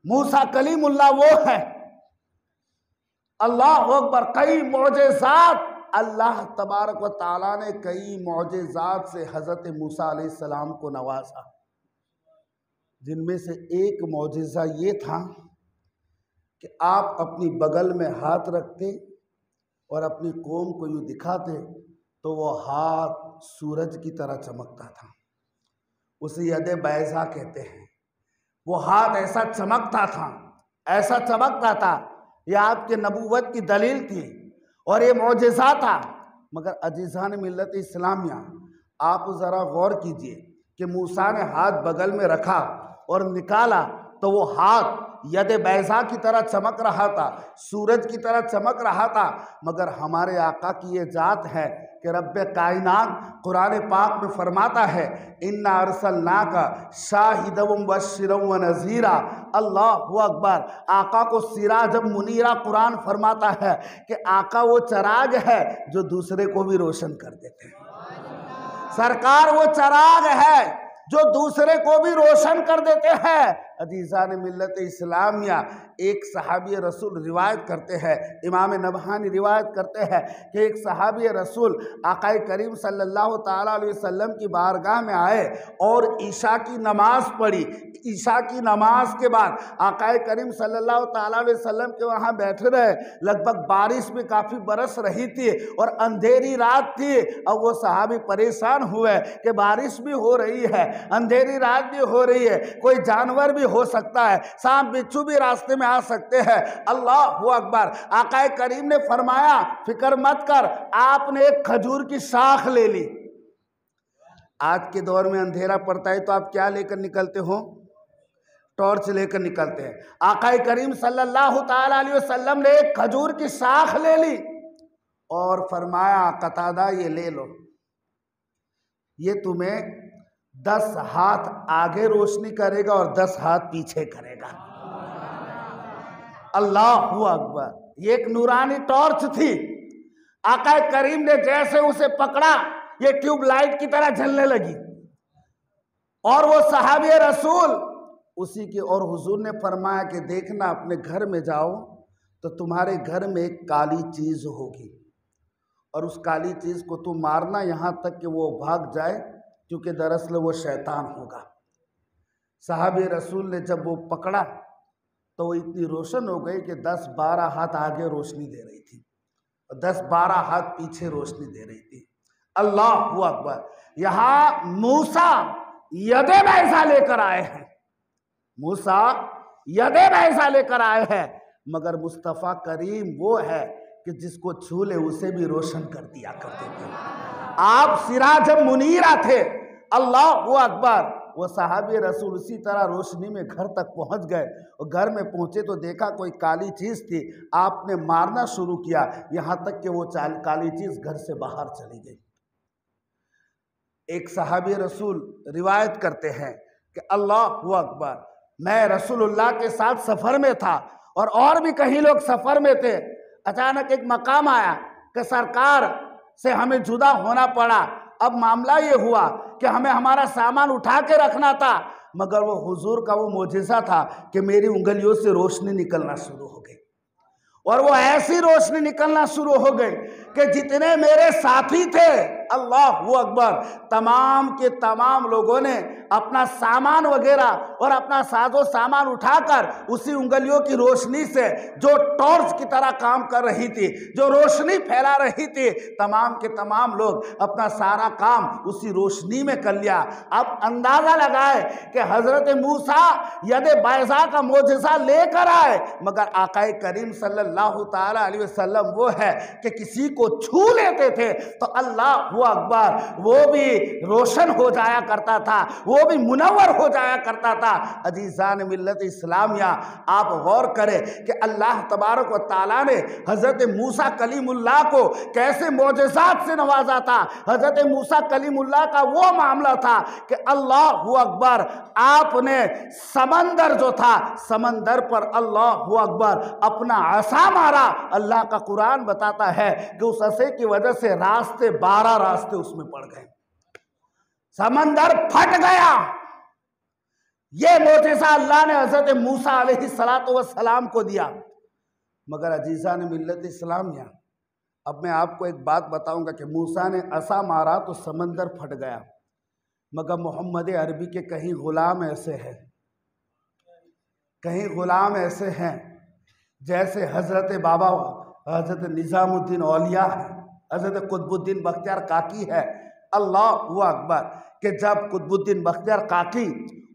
मूसा कलीमुल्लाह वो है, अल्लाह अकबर, कई मौजेज़ात अल्लाह तबारक व ताला ने कई मौजेज़ात से हज़रत मूसा अलैहिस्सलाम को नवाजा, जिनमें से एक मौजेज़ा ये था कि आप अपनी बगल में हाथ रखते और अपनी कौम को यूँ दिखाते तो वो हाथ सूरज की तरह चमकता था। उसे यदे बैज़ा कहते हैं। वो हाथ ऐसा चमकता था, ऐसा चमकता था, यह आपके नबूवत की दलील थी और ये मौजज़ा था। मगर अजीज़ान मिल्लत इस्लामिया, आप ज़रा गौर कीजिए कि मूसा ने हाथ बगल में रखा और निकाला तो वो हाथ यद बैज़ा की तरह चमक रहा था, सूरज की तरह चमक रहा था। मगर हमारे आका की ये जात है कि रब्बे कायनात कुरान पाक में फरमाता है, इन्ना अरसलनाका शाहिदम वबश्शिरम व नज़ीरा। अल्लाहु अकबर, आका को सिराजम मुनीरा कुरान फरमाता है कि आका वो चराग है जो दूसरे को भी रोशन कर देते हैं। सरकार वो चराग है जो दूसरे को भी रोशन कर देते हैं। अजीज़ान मिल्लत इस्लामिया, एक सहाबी रसूल रिवायत करते हैं, इमाम नबहानी रिवायत करते हैं कि एक सहाबी रसूल आक़ाए करीम सल्लल्लाहु ताला अलैहि वसल्लम की बारगाह में आए और ईशा की नमाज़ पढ़ी। ईशा की नमाज के बाद आक़ाए करीम सल्लल्लाहु ताला अलैहि वसल्लम के वहाँ बैठे रहे। लगभग बारिश भी काफ़ी बरस रही थी और अंधेरी रात थी। अब वो सहाबी परेशान हुए कि बारिश भी हो रही है, अंधेरी रात भी हो रही है, कोई जानवर भी हो सकता है, सांप बिच्छू भी रास्ते में आ सकते हैं। अल्लाहु अकबर। आक़ाए करीम ने फरमाया फिक्र मत कर, आपने एक खजूर की शाख ले ली। आज के दौर में अंधेरा पड़ता है तो आप क्या लेकर निकलते हो? टॉर्च लेकर निकलते हैं। आक़ाए करीम सल्लल्लाहु ताला अलैहि वसल्लम ने एक खजूर की शाख ले ली और फरमाया कतादा ये ले लो, ये तुम्हें 10 हाथ आगे रोशनी करेगा और 10 हाथ पीछे करेगा। अल्लाहु अकबर। ये एक नूरानी टॉर्च थी। आक़ाए करीम ने जैसे उसे पकड़ा, ये ट्यूबलाइट की तरह जलने लगी और वो सहाबी रसूल उसी के, और हुजूर ने फरमाया कि देखना अपने घर में जाओ तो तुम्हारे घर में एक काली चीज़ होगी और उस काली चीज़ को तुम मारना यहाँ तक कि वो भाग जाए, क्योंकि दरअसल वो शैतान होगा। साहब रसूल ने जब वो पकड़ा तो वो इतनी रोशन हो गई कि 10-12 हाथ आगे रोशनी दे रही थी और 10-12 हाथ पीछे रोशनी दे रही थी। अल्लाहु अकबर। यहाँ मूसा यदे बैसा लेकर आए हैं, मूसा यदे बैसा लेकर आए हैं, मगर मुस्तफ़ा करीम वो है कि जिसको छू ले उसे भी रोशन कर दिया करते थे। आप सिराज मुनीरा थे। अल्लाहु अकबर। वो साहबी रसूल उसी तरह रोशनी में घर तक पहुंच गए और घर में पहुंचे तो देखा कोई काली चीज़ थी। आपने मारना शुरू किया, यहाँ तक कि वो काली चीज़ घर से बाहर चली गई। एक साहबी रसूल रिवायत करते हैं कि अल्लाहु अकबर, मैं रसूलुल्लाह के साथ सफ़र में था और भी कहीं लोग सफ़र में थे। अचानक एक मकाम आया कि सरकार से हमें जुदा होना पड़ा। अब मामला ये हुआ कि हमें हमारा सामान उठा के रखना था, मगर वो हुजूर का वो मोजिज़ा था कि मेरी उंगलियों से रोशनी निकलना शुरू हो गई और वो ऐसी रोशनी निकलना शुरू हो गई कि जितने मेरे साथी थे, अल्लाहु अकबर, तमाम के तमाम लोगों ने अपना सामान वगैरह और अपना साजो सामान उठाकर उसी उंगलियों की रोशनी से जो टॉर्च की तरह काम कर रही थी, जो रोशनी फैला रही थी, तमाम के तमाम लोग अपना सारा काम उसी रोशनी में कर लिया। अब अंदाज़ा लगाए कि हज़रत मूसा यदे बैज़ा का मोजिज़ा लेकर आए, मगर आक़ाए करीम सल्लल्लाहु ताला अलैहि वसल्लम वो है कि किसी को छू लेते थे तो अल्लाहु अकबर, वो भी रोशन हो जाया करता था, वो भी मुनव्वर हो जाया करता था। अजीज़ान मिल्लत इस्लामिया, आप गौर करें कि अल्लाह तबारक व तआला ने हज़रत मूसा कलीमुल्लाह को कैसे मोजज़ात से नवाजा था। हज़रत मूसा कलीमुल्लाह का वो मामला था कि अल्लाहु अकबर, आपने समंदर जो था, समंदर पर अल्लाहु अकबर अपना असा मारा। अल्लाह का कुरान बताता है कि उस असे की वजह से 12 रास्ते उसमें पड़ गए, समंदर फट गया। ये मोजिज़ा अल्लाह ने हज़रत मूसा अलैहिस्सलातु वस्सलाम को दिया। मगर अजीज़ान मिल्लत इस्लामिया, अब मैं आपको एक बात बताऊंगा कि मूसा ने असा मारा तो समंदर फट गया, मगर मोहम्मद अरबी के कहीं ग़ुलाम ऐसे हैं, कहीं ग़ुलाम ऐसे हैं जैसे हज़रत बाबा हज़रत निज़ामुद्दीन औलिया है, हज़रत कुतुबुद्दीन बख्तियार काकी है। अल्लाहु अकबर। कि जब कुतुबुद्दीन बख्तियार काकी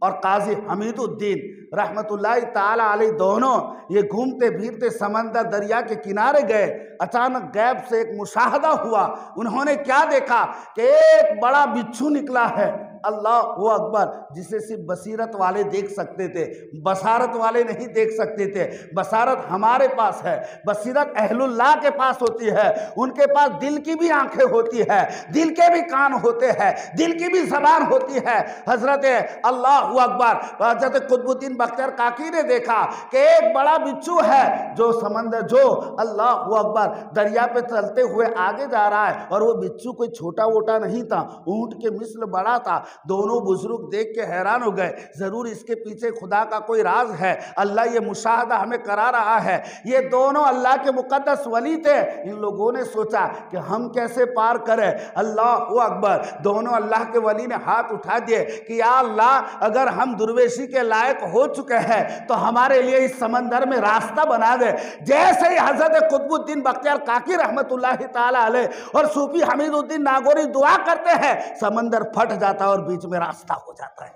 और काजी हमीदुद्दीन रहमतुल्लाहि ताला अलैह दोनों ये घूमते फिरते समंदर दरिया के किनारे गए, अचानक गैब से एक मुशाहदा हुआ। उन्होंने क्या देखा कि एक बड़ा बिच्छू निकला है अल्लाह वो अकबर, जिसे सिर्फ बसीरत वाले देख सकते थे, बसारत वाले नहीं देख सकते थे। बसारत हमारे पास है, बसीरत अहलुल्लाह के पास होती है। उनके पास दिल की भी आंखें होती है, दिल के भी कान होते हैं, दिल की भी जबान होती है। हजरत अल्लाह अकबर, हजरत कुतुबुद्दीन बख्तियार काकी ने देखा कि एक बड़ा बिच्छू है जो समंदर, जो अल्लाह अकबर दरिया पे चलते हुए आगे जा रहा है, और वो बिच्छू कोई छोटा वोटा नहीं था, ऊंट के मिस्ल बड़ा था। दोनों बुजुर्ग देख के हैरान हो गए, जरूर इसके पीछे खुदा का कोई राज है। अल्लाह ये मुशाहदा हमें करा रहा है। ये दोनों अल्लाह के मुकद्दस वली थे। इन लोगों ने सोचा कि हम कैसे पार करें। अल्लाह अकबर, दोनों अल्लाह के वली ने हाथ उठा दिए कि या अल्लाह, अगर हम दुर्वेशी के लायक हो चुके हैं तो हमारे लिए इस समंदर में रास्ता बना दे। जैसे ही हजरत कुतुबुद्दीन बख्तियार काकी रहमतुल्लाह ताला अलैह और सूफी हमीदुद्दीन नागौरी दुआ करते हैं, समंदर फट जाता है और बीच में रास्ता हो जाता है।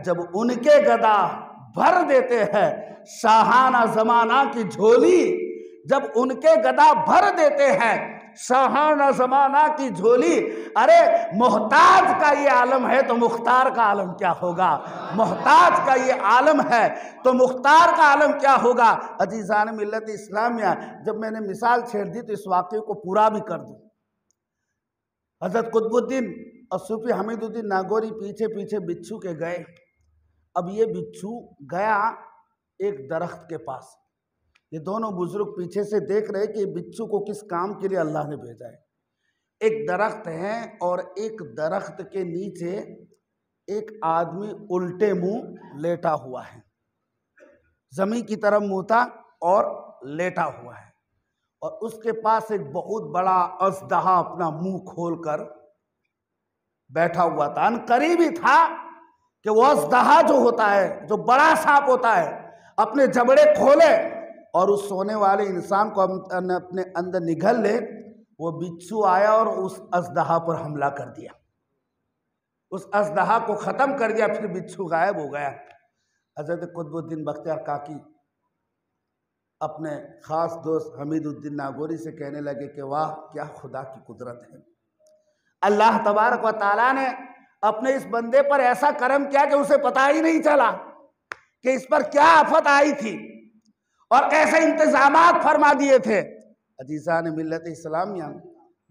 जब उनके गदा भर देते हैं शाहाना जमाना की झोली, जब उनके गदा भर देते हैं शाहाना जमाना की झोली, अरे मोहताज का ये आलम है तो मुख्तार का आलम क्या होगा। मोहताज का ये आलम है तो मुख्तार का आलम क्या होगा। अजीज़ान मिल्लत इस्लामिया, जब मैंने मिसाल छेड़ दी तो इस वाक़े को पूरा भी कर दूं। हजरत कुतुबुद्दीन और सूफी हमीदुद्दीन नागौरी पीछे पीछे बिच्छू के गए। अब ये बिच्छू गया एक दरख्त के पास। ये दोनों बुजुर्ग पीछे से देख रहे कि बिच्छू को किस काम के लिए अल्लाह ने भेजा है। एक दरख्त है और एक दरख्त के नीचे एक आदमी उल्टे मुंह लेटा हुआ है, जमीन की तरफ मुंह था और लेटा हुआ है, और उसके पास एक बहुत बड़ा अजदहा अपना मुंह खोलकर बैठा हुआ था। अनकरीब ही था कि वो अजदहा जो होता है, जो बड़ा सांप होता है, अपने जबड़े खोले और उस सोने वाले इंसान को अपने अंदर निगल ले। वो बिच्छू आया और उस अजदहा पर हमला कर दिया, उस अजदहा को ख़त्म कर दिया, फिर बिच्छू गायब हो गया। हज़रत कुतुबुद्दीन बख्तियार काकी अपने ख़ास दोस्त हमीदुद्दीन नागौरी से कहने लगे कि वाह, क्या खुदा की कुदरत है। अल्लाह तबारक व तआला ने अपने इस बंदे पर ऐसा करम किया कि उसे पता ही नहीं चला कि इस पर क्या आफत आई थी और कैसे इंतजामात फरमा दिए थे। अजीज़ान मिल्लत इस्लामिया,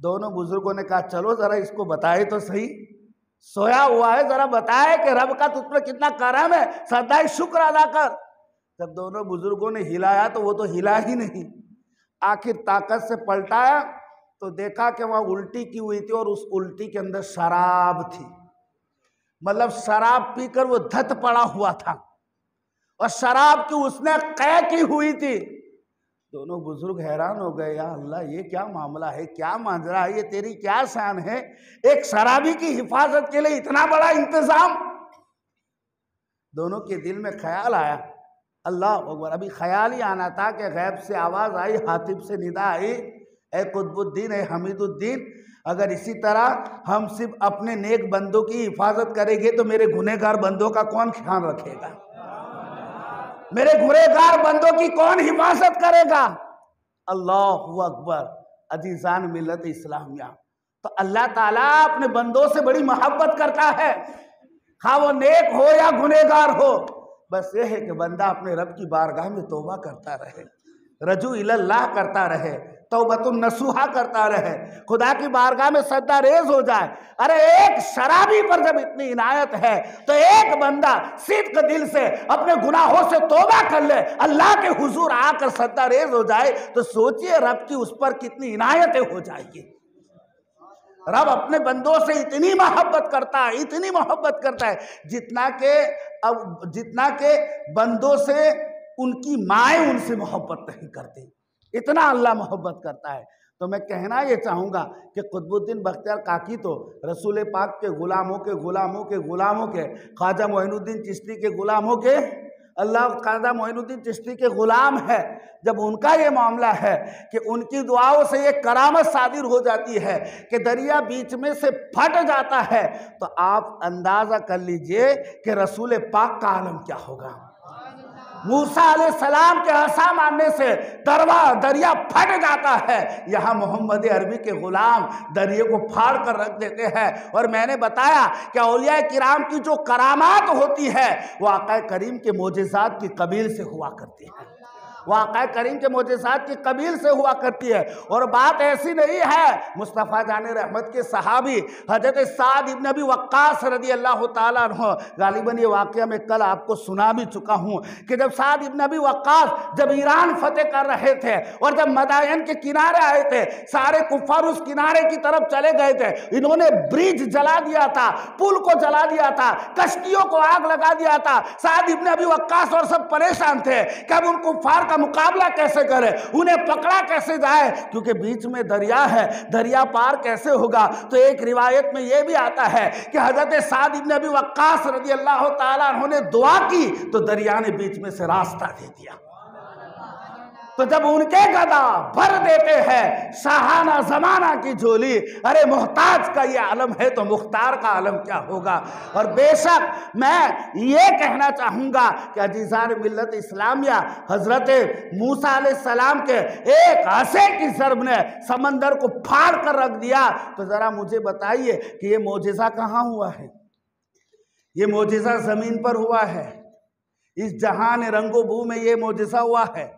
दोनों बुजुर्गों ने कहा चलो ज़रा इसको बताए तो सही, सोया हुआ है, ज़रा बताए कि रब का तुझ पर कितना करम है, सदाई शुक्र अदा कर। जब दोनों बुजुर्गों ने हिलाया तो वो तो हिला ही नहीं। आखिर ताकत से पलटाया तो देखा कि वहाँ उल्टी की हुई थी और उस उल्टी के अंदर शराब थी। मतलब शराब पीकर वो धत पड़ा हुआ था और शराब की उसने कै की हुई थी। दोनों बुजुर्ग हैरान हो गए, या अल्लाह, ये क्या मामला है, क्या मांजरा है, ये तेरी क्या शान है, एक शराबी की हिफाजत के लिए इतना बड़ा इंतजाम। दोनों के दिल में ख्याल आया, अल्लाह अकबर। अभी ख्याल ही आना था कि गैब से आवाज़ आई, हातिब से निदा आई, ए कुतुबुद्दीन, ए हमीदुद्दीन, अगर इसी तरह हम सिर्फ अपने नेक बंदों की हिफाजत करेंगे तो मेरे गुनहगार बंदों का कौन ख्याल रखेगा, मेरे गुनहगार बंदों की कौन हिफाजत करेगा। अल्लाह अकबर। अजीज़ान मिल्लत इस्लामिया, तो अल्लाह ताला अपने बंदों से बड़ी मोहब्बत करता है, खा वो नेक हो या गुनहगार हो। बस ये है कि बंदा अपने रब की बारगाह में तौबा करता रहे, रजू इल्लाह करता रहे, तौबतुन नसूहा करता रहे, खुदा की बारगाह में सजदा रेज हो जाए। अरे एक शराबी पर जब इतनी इनायत है तो एक बंदा सिद्क दिल से अपने गुनाहों से तौबा कर ले, अल्लाह के हुजूर आकर सजदा रेज हो जाए, तो सोचिए रब की उस पर कितनी इनायतें हो जाएगी। रब अपने बंदों से इतनी मोहब्बत करता है, इतनी मोहब्बत करता है, जितना के बंदों से उनकी माएँ उनसे मोहब्बत नहीं करती, इतना अल्लाह मोहब्बत करता है। तो मैं कहना ये चाहूँगा कि कुतुबुद्दीन बख्तियार काकी तो रसूल पाक के ग़ुलामों के ग़ुलामों के ग़ुलामों के, ख्वाजा मोइनुद्दीन चिश्ती के ग़ुलामों के, अल्लाह ख्वाजा मोइनुद्दीन चिश्ती के ग़ुलाम है। जब उनका ये मामला है कि उनकी दुआओं से ये करामत सादिर हो जाती है कि दरिया बीच में से फट जाता है, तो आप अंदाज़ा कर लीजिए कि रसूल पाक का आलम क्या होगा। मूसा अलैहिस्सलाम के असा मारने से दरिया फट जाता है। यहाँ मोहम्मद अरबी के गुलाम दरिया को फाड़ कर रख देते हैं। और मैंने बताया कि औलिया किराम की जो करामात होती है वो आका करीम के मोजिज़ात की कबील से हुआ करती है, वो आका करीम के मोजिज़ात की कबील से हुआ करती है। और बात ऐसी नहीं है, मुस्तफ़ा जाने रहमत के सहाबी हजरत साद इब्न अबी वक्कास रदी अल्लाह ताला अन्हु, गालिबन ये वाक़या मैं कल आपको सुना भी चुका हूँ कि जब साद इब्न अबी वक्कास जब ईरान फतेह कर रहे थे और जब मदायन के किनारे आए थे, सारे कुफ़ार उस किनारे की तरफ चले गए थे। इन्होंने ब्रिज जला दिया था, पुल को जला दिया था, कश्तियों को आग लगा दिया था। साद इब्न अबी वक्कास और सब परेशान थे कि अब उन कुफ़ार का मुकाबला कैसे करे, उन्हें पकड़ा कैसे जाए, क्योंकि बीच में दरिया है, दरिया पार कैसे होगा। तो एक रिवायत में यह भी आता है कि हजरत साद इब्न अबी वक्कास रज़ी अल्लाह ताला अन्हु ने दुआ की तो दरिया ने बीच में से रास्ता दे दिया। तो जब उनके गदा भर देते हैं शाहाना जमाना की झोली, अरे मोहताज का ये आलम है तो मुख्तार का आलम क्या होगा। और बेशक मैं ये कहना चाहूँगा कि अजीज़ान मिल्लत इस्लामिया, हज़रत मूसा अलैहिस्सलाम के एक हंसे की ज़रब ने समंदर को फाड़ कर रख दिया। तो ज़रा मुझे बताइए कि ये मोजिज़ा कहाँ हुआ है? ये मोजिज़ा ज़मीन पर हुआ है, इस जहान रंगो-बू में ये मोजिज़ा हुआ है,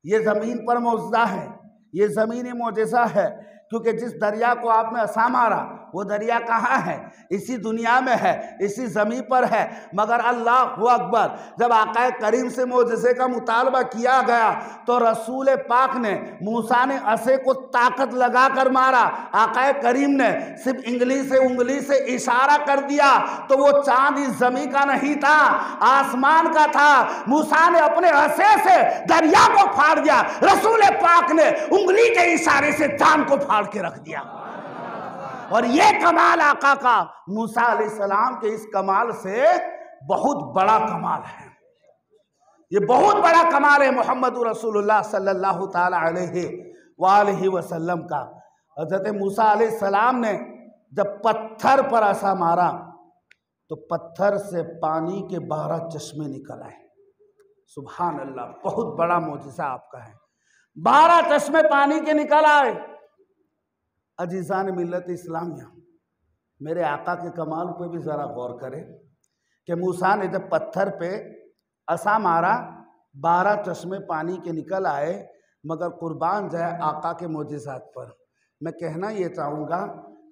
ये ज़मीन पर मौजूदा है, ये ज़मीनी मोजिज़ा है। क्योंकि जिस दरिया को आपने असा मारा वो दरिया कहाँ है? इसी दुनिया में है, इसी ज़मीन पर है। मगर अल्लाहु अकबर, जब आका करीम से मोजिज़े का मुतालबा किया गया तो रसूल पाक ने, मूसा ने असे को ताकत लगा कर मारा, आका करीम ने सिर्फ उंगली से इशारा कर दिया तो वो चांद इस ज़मीन का नहीं था, आसमान का था। मूसा ने अपने असे से दरिया को फाड़ दिया, रसूल पाक ने उंगली के इशारे से चांद को फाड़ के रख दिया। और ये कमाल आका का मूसा अलैहिस्सलाम के इस कमाल से बहुत बड़ा कमाल है, ये बहुत बड़ा कमाल है मोहम्मद रसूलुल्लाह सल्लल्लाहु ताला अलैहि वसल्लम का। हज़रत मूसा अलैहिस्सलाम ने जब पत्थर पर असा मारा तो पत्थर से पानी के 12 चश्मे निकल आए। सुभान अल्लाह, बहुत बड़ा मोजिज़ा आपका है, 12 चश्मे पानी के निकल आए। अजीज़ान मिल्लत इस्लामिया, मेरे आका के कमाल पे भी ज़रा गौर करें कि मूसा ने जब पत्थर पे असा मारा 12 चश्मे पानी के निकल आए। मगर कुर्बान जाए आका के मोजिज़ात पर। मैं कहना ये चाहूँगा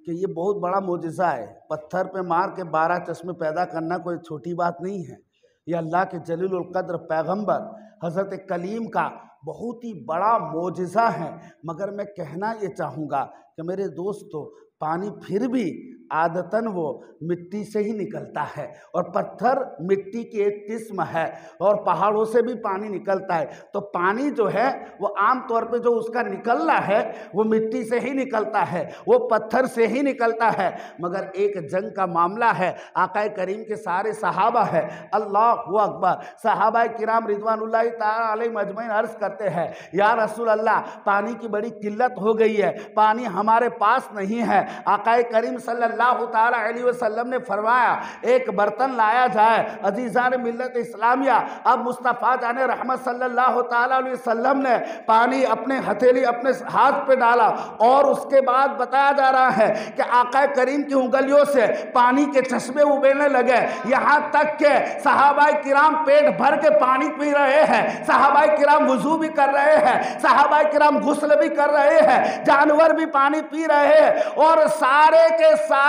कि ये बहुत बड़ा मोजिज़ा है, पत्थर पे मार के 12 चश्मे पैदा करना कोई छोटी बात नहीं है। ये अल्लाह के जलीलुल क़द्र पैगम्बर हज़रत कलीम का बहुत ही बड़ा मोजिज़ा है। मगर मैं कहना ये चाहूँगा कि मेरे दोस्तों, पानी फिर भी आदतन वो मिट्टी से ही निकलता है, और पत्थर मिट्टी की एक किस्म है, और पहाड़ों से भी पानी निकलता है। तो पानी जो है वो आम तौर पे जो उसका निकलना है वो मिट्टी से ही निकलता है, वो पत्थर से ही निकलता है। मगर एक जंग का मामला है, आका करीम के सारे सहाबा है, अल्लाहु अकबर, सहाबा किराम रिज़वानुल्लाहि ताला अलैहिम अजमईन अर्ज़ करते हैं, या रसूल अल्लाह, पानी की बड़ी किल्लत हो गई है, पानी हमारे पास नहीं है। आका करीम सल्लल्लाहु ताला अलैहि वसल्लम ने फरमाया एक बर्तन लाया जाए। अजीज़ान मिल्लत इस्लामिया, अब मुस्तफ़ा जाने रहमत सल्लल्लाहु ताला अलैहि वसल्लम ने पानी अपने हथेली अपने हाथ पे डाला, और उसके बाद बताया जा रहा है कि आका करीम की उंगलियों से पानी के चश्मे उबलने लगे। यहाँ तक के सहाबाए किराम पेट भर के पानी पी रहे हैं, सहाबाए किराम वुजू भी कर रहे हैं, सहाबाए किराम गुस्ल भी कर रहे हैं, जानवर भी पानी पी रहे हैं, और सारे के सारे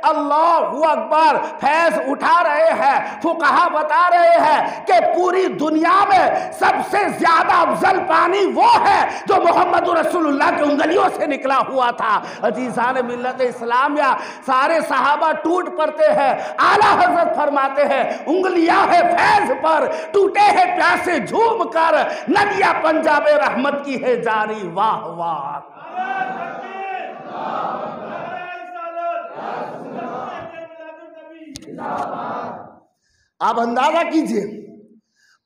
अल्लाहु अकबर फैज़ उठा रहे हैं। फुक़हा बता रहे हैं कि पूरी दुनिया में सबसे ज्यादा अफजल पानी वो है जो मोहम्मद रसूलुल्लाह की उंगलियों से निकला हुआ था। अजीज़ान मिल्लत इस्लामिया, सारे सहाबा टूट पड़ते हैं। आला हज़रत फरमाते हैं, उंगलियां है फैज़ पर, टूटे हैं प्यासे झूम कर, नदिया पंजाब रहमत की है जारी, वाह वाह। आप अंदाजा कीजिए,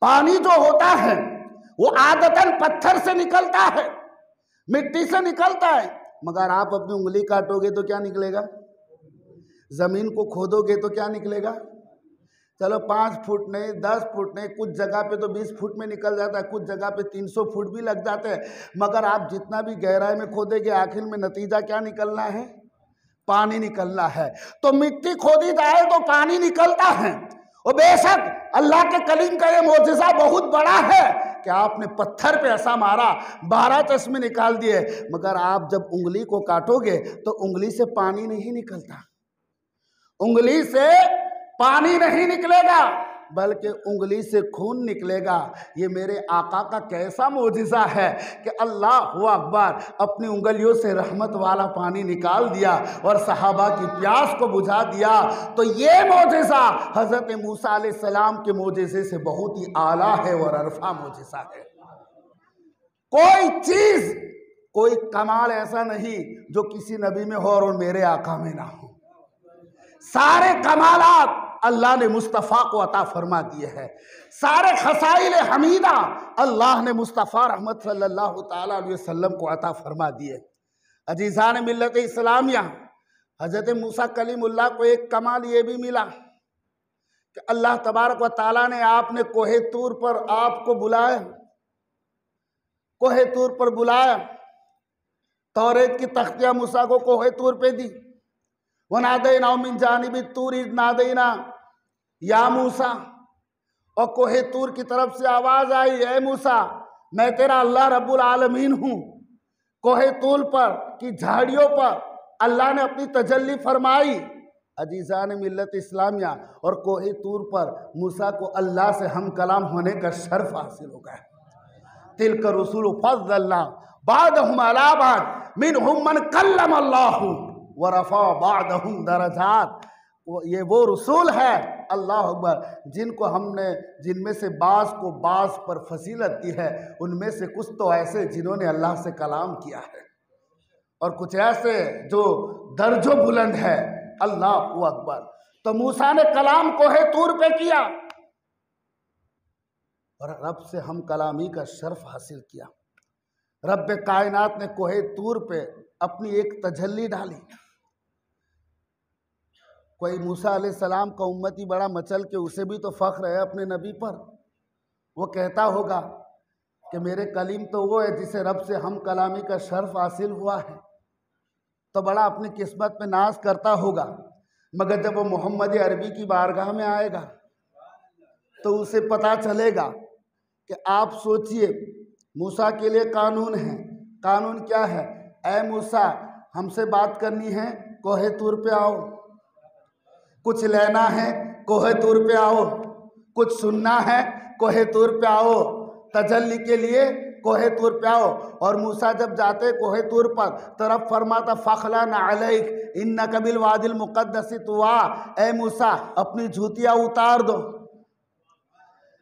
पानी जो होता है वो आदतन पत्थर से निकलता है, मिट्टी से निकलता है। मगर आप अपनी उंगली काटोगे तो क्या निकलेगा? जमीन को खोदोगे तो क्या निकलेगा? चलो 5 फुट नहीं, 10 फुट नहीं, कुछ जगह पे तो 20 फुट में निकल जाता है, कुछ जगह पे 300 फुट भी लग जाते हैं। मगर आप जितना भी गहराई में खोदेंगे, आखिर में नतीजा क्या निकलना है? पानी निकलना है। तो मिट्टी खोदी जाए तो पानी निकलता है। और बेशक अल्लाह के कलीम का ये मोजिज़ा बहुत बड़ा है कि आपने पत्थर पे ऐसा मारा, 12 चश्मे निकाल दिए। मगर आप जब उंगली को काटोगे तो उंगली से पानी नहीं निकलता, उंगली से पानी नहीं निकलेगा, बल्कि उंगली से खून निकलेगा। ये मेरे आका का कैसा मोजिज़ा है कि अल्लाहु अकबर, अपनी उंगलियों से रहमत वाला पानी निकाल दिया और सहाबा की प्यास को बुझा दिया। तो ये मोजिज़ा हज़रत मूसा अलैहिस्सलाम के मोजिज़े से बहुत ही आला है और अरफा मोजिज़ा है। कोई चीज़, कोई कमाल ऐसा नहीं जो किसी नबी में हो और मेरे आका में ना हो। सारे कमालात अल्लाह ने मुस्तफ़ा को अता फरमा दिए हैं। सारे खसाइल हमीदा अल्लाह ने मुस्तफ़ा रहमत सल्लल्लाहु ताला अलैहि वसल्लम को अता फरमा दिए। अजीज़ान मिल्लत इस्लामिया, हज़रत मूसा कलीमुल्लाह को एक कमाल ये भी मिला कि अल्लाह तबारक व ताला ने आपने कोहे तूर पर आपको बुलाया, कोहे तूर पर बुलाया, तौरेत की तख्तियाँ मूसा को कोहे तूर पे दी। वनादैना मिन जानिबि तूर इज़ नादैना या मूसा, और कोहे तूर की तरफ से आवाज़ आई, ए मूसा मैं तेरा अल्लाह रब्बुल आलमीन हूँ। कोहे तूर पर की झाड़ियों पर अल्लाह ने अपनी तजल्ली फरमाई। अजीज़ान मिल्लत इस्लामिया, और कोहे तूर पर मूसा को अल्लाह से हम कलाम होने का शर्फ हासिल हो गया। तिल्क रसूल फज़्ज़लना बादहुम अला बाद मिनहुम मन कल्लम अल्लाहु व रफ़ा बादहुम दरजात। ये वो रसूल है, अल्लाह अकबर, जिनको हमने, जिनमें से बास को बास पर फजीलत दी है। उनमें से कुछ तो ऐसे जिन्होंने अल्लाह से कलाम किया है, और कुछ ऐसे जो दर्जो बुलंद है। अल्लाह अकबर। तो मूसा ने कलाम कोहे तूर पे किया और रब से हम कलामी का शर्फ हासिल किया। रब कायनात ने कोहे तूर पे अपनी एक तजल्ली डाली। कोई मूसा अलैहिस्सलाम का उम्मती बड़ा मचल के उसे भी तो फ़ख्र है अपने नबी पर। वो कहता होगा कि मेरे कलीम तो वो है जिसे रब से हम कलामी का शर्फ हासिल हुआ है, तो बड़ा अपनी किस्मत में नाज करता होगा। मगर जब वो मोहम्मद अरबी की बारगाह में आएगा तो उसे पता चलेगा कि आप सोचिए, मूसा के लिए कानून है। कानून क्या है? ऐ मूसा, हमसे बात करनी है, कोहे तूर पे आओ। कुछ लेना है, कोहे तूर पे आओ। कुछ सुनना है, कोहे तूर पे आओ। तजल्ली के लिए कोहे तूर पे आओ। और मूसा जब जाते कोहे तूर पर, तरफ फरमाता फ़ख्लन अलैक इन्नका बिल वादिल मुक़द्दस तुवा। ऐ मूसा, अपनी जूतियाँ उतार दो।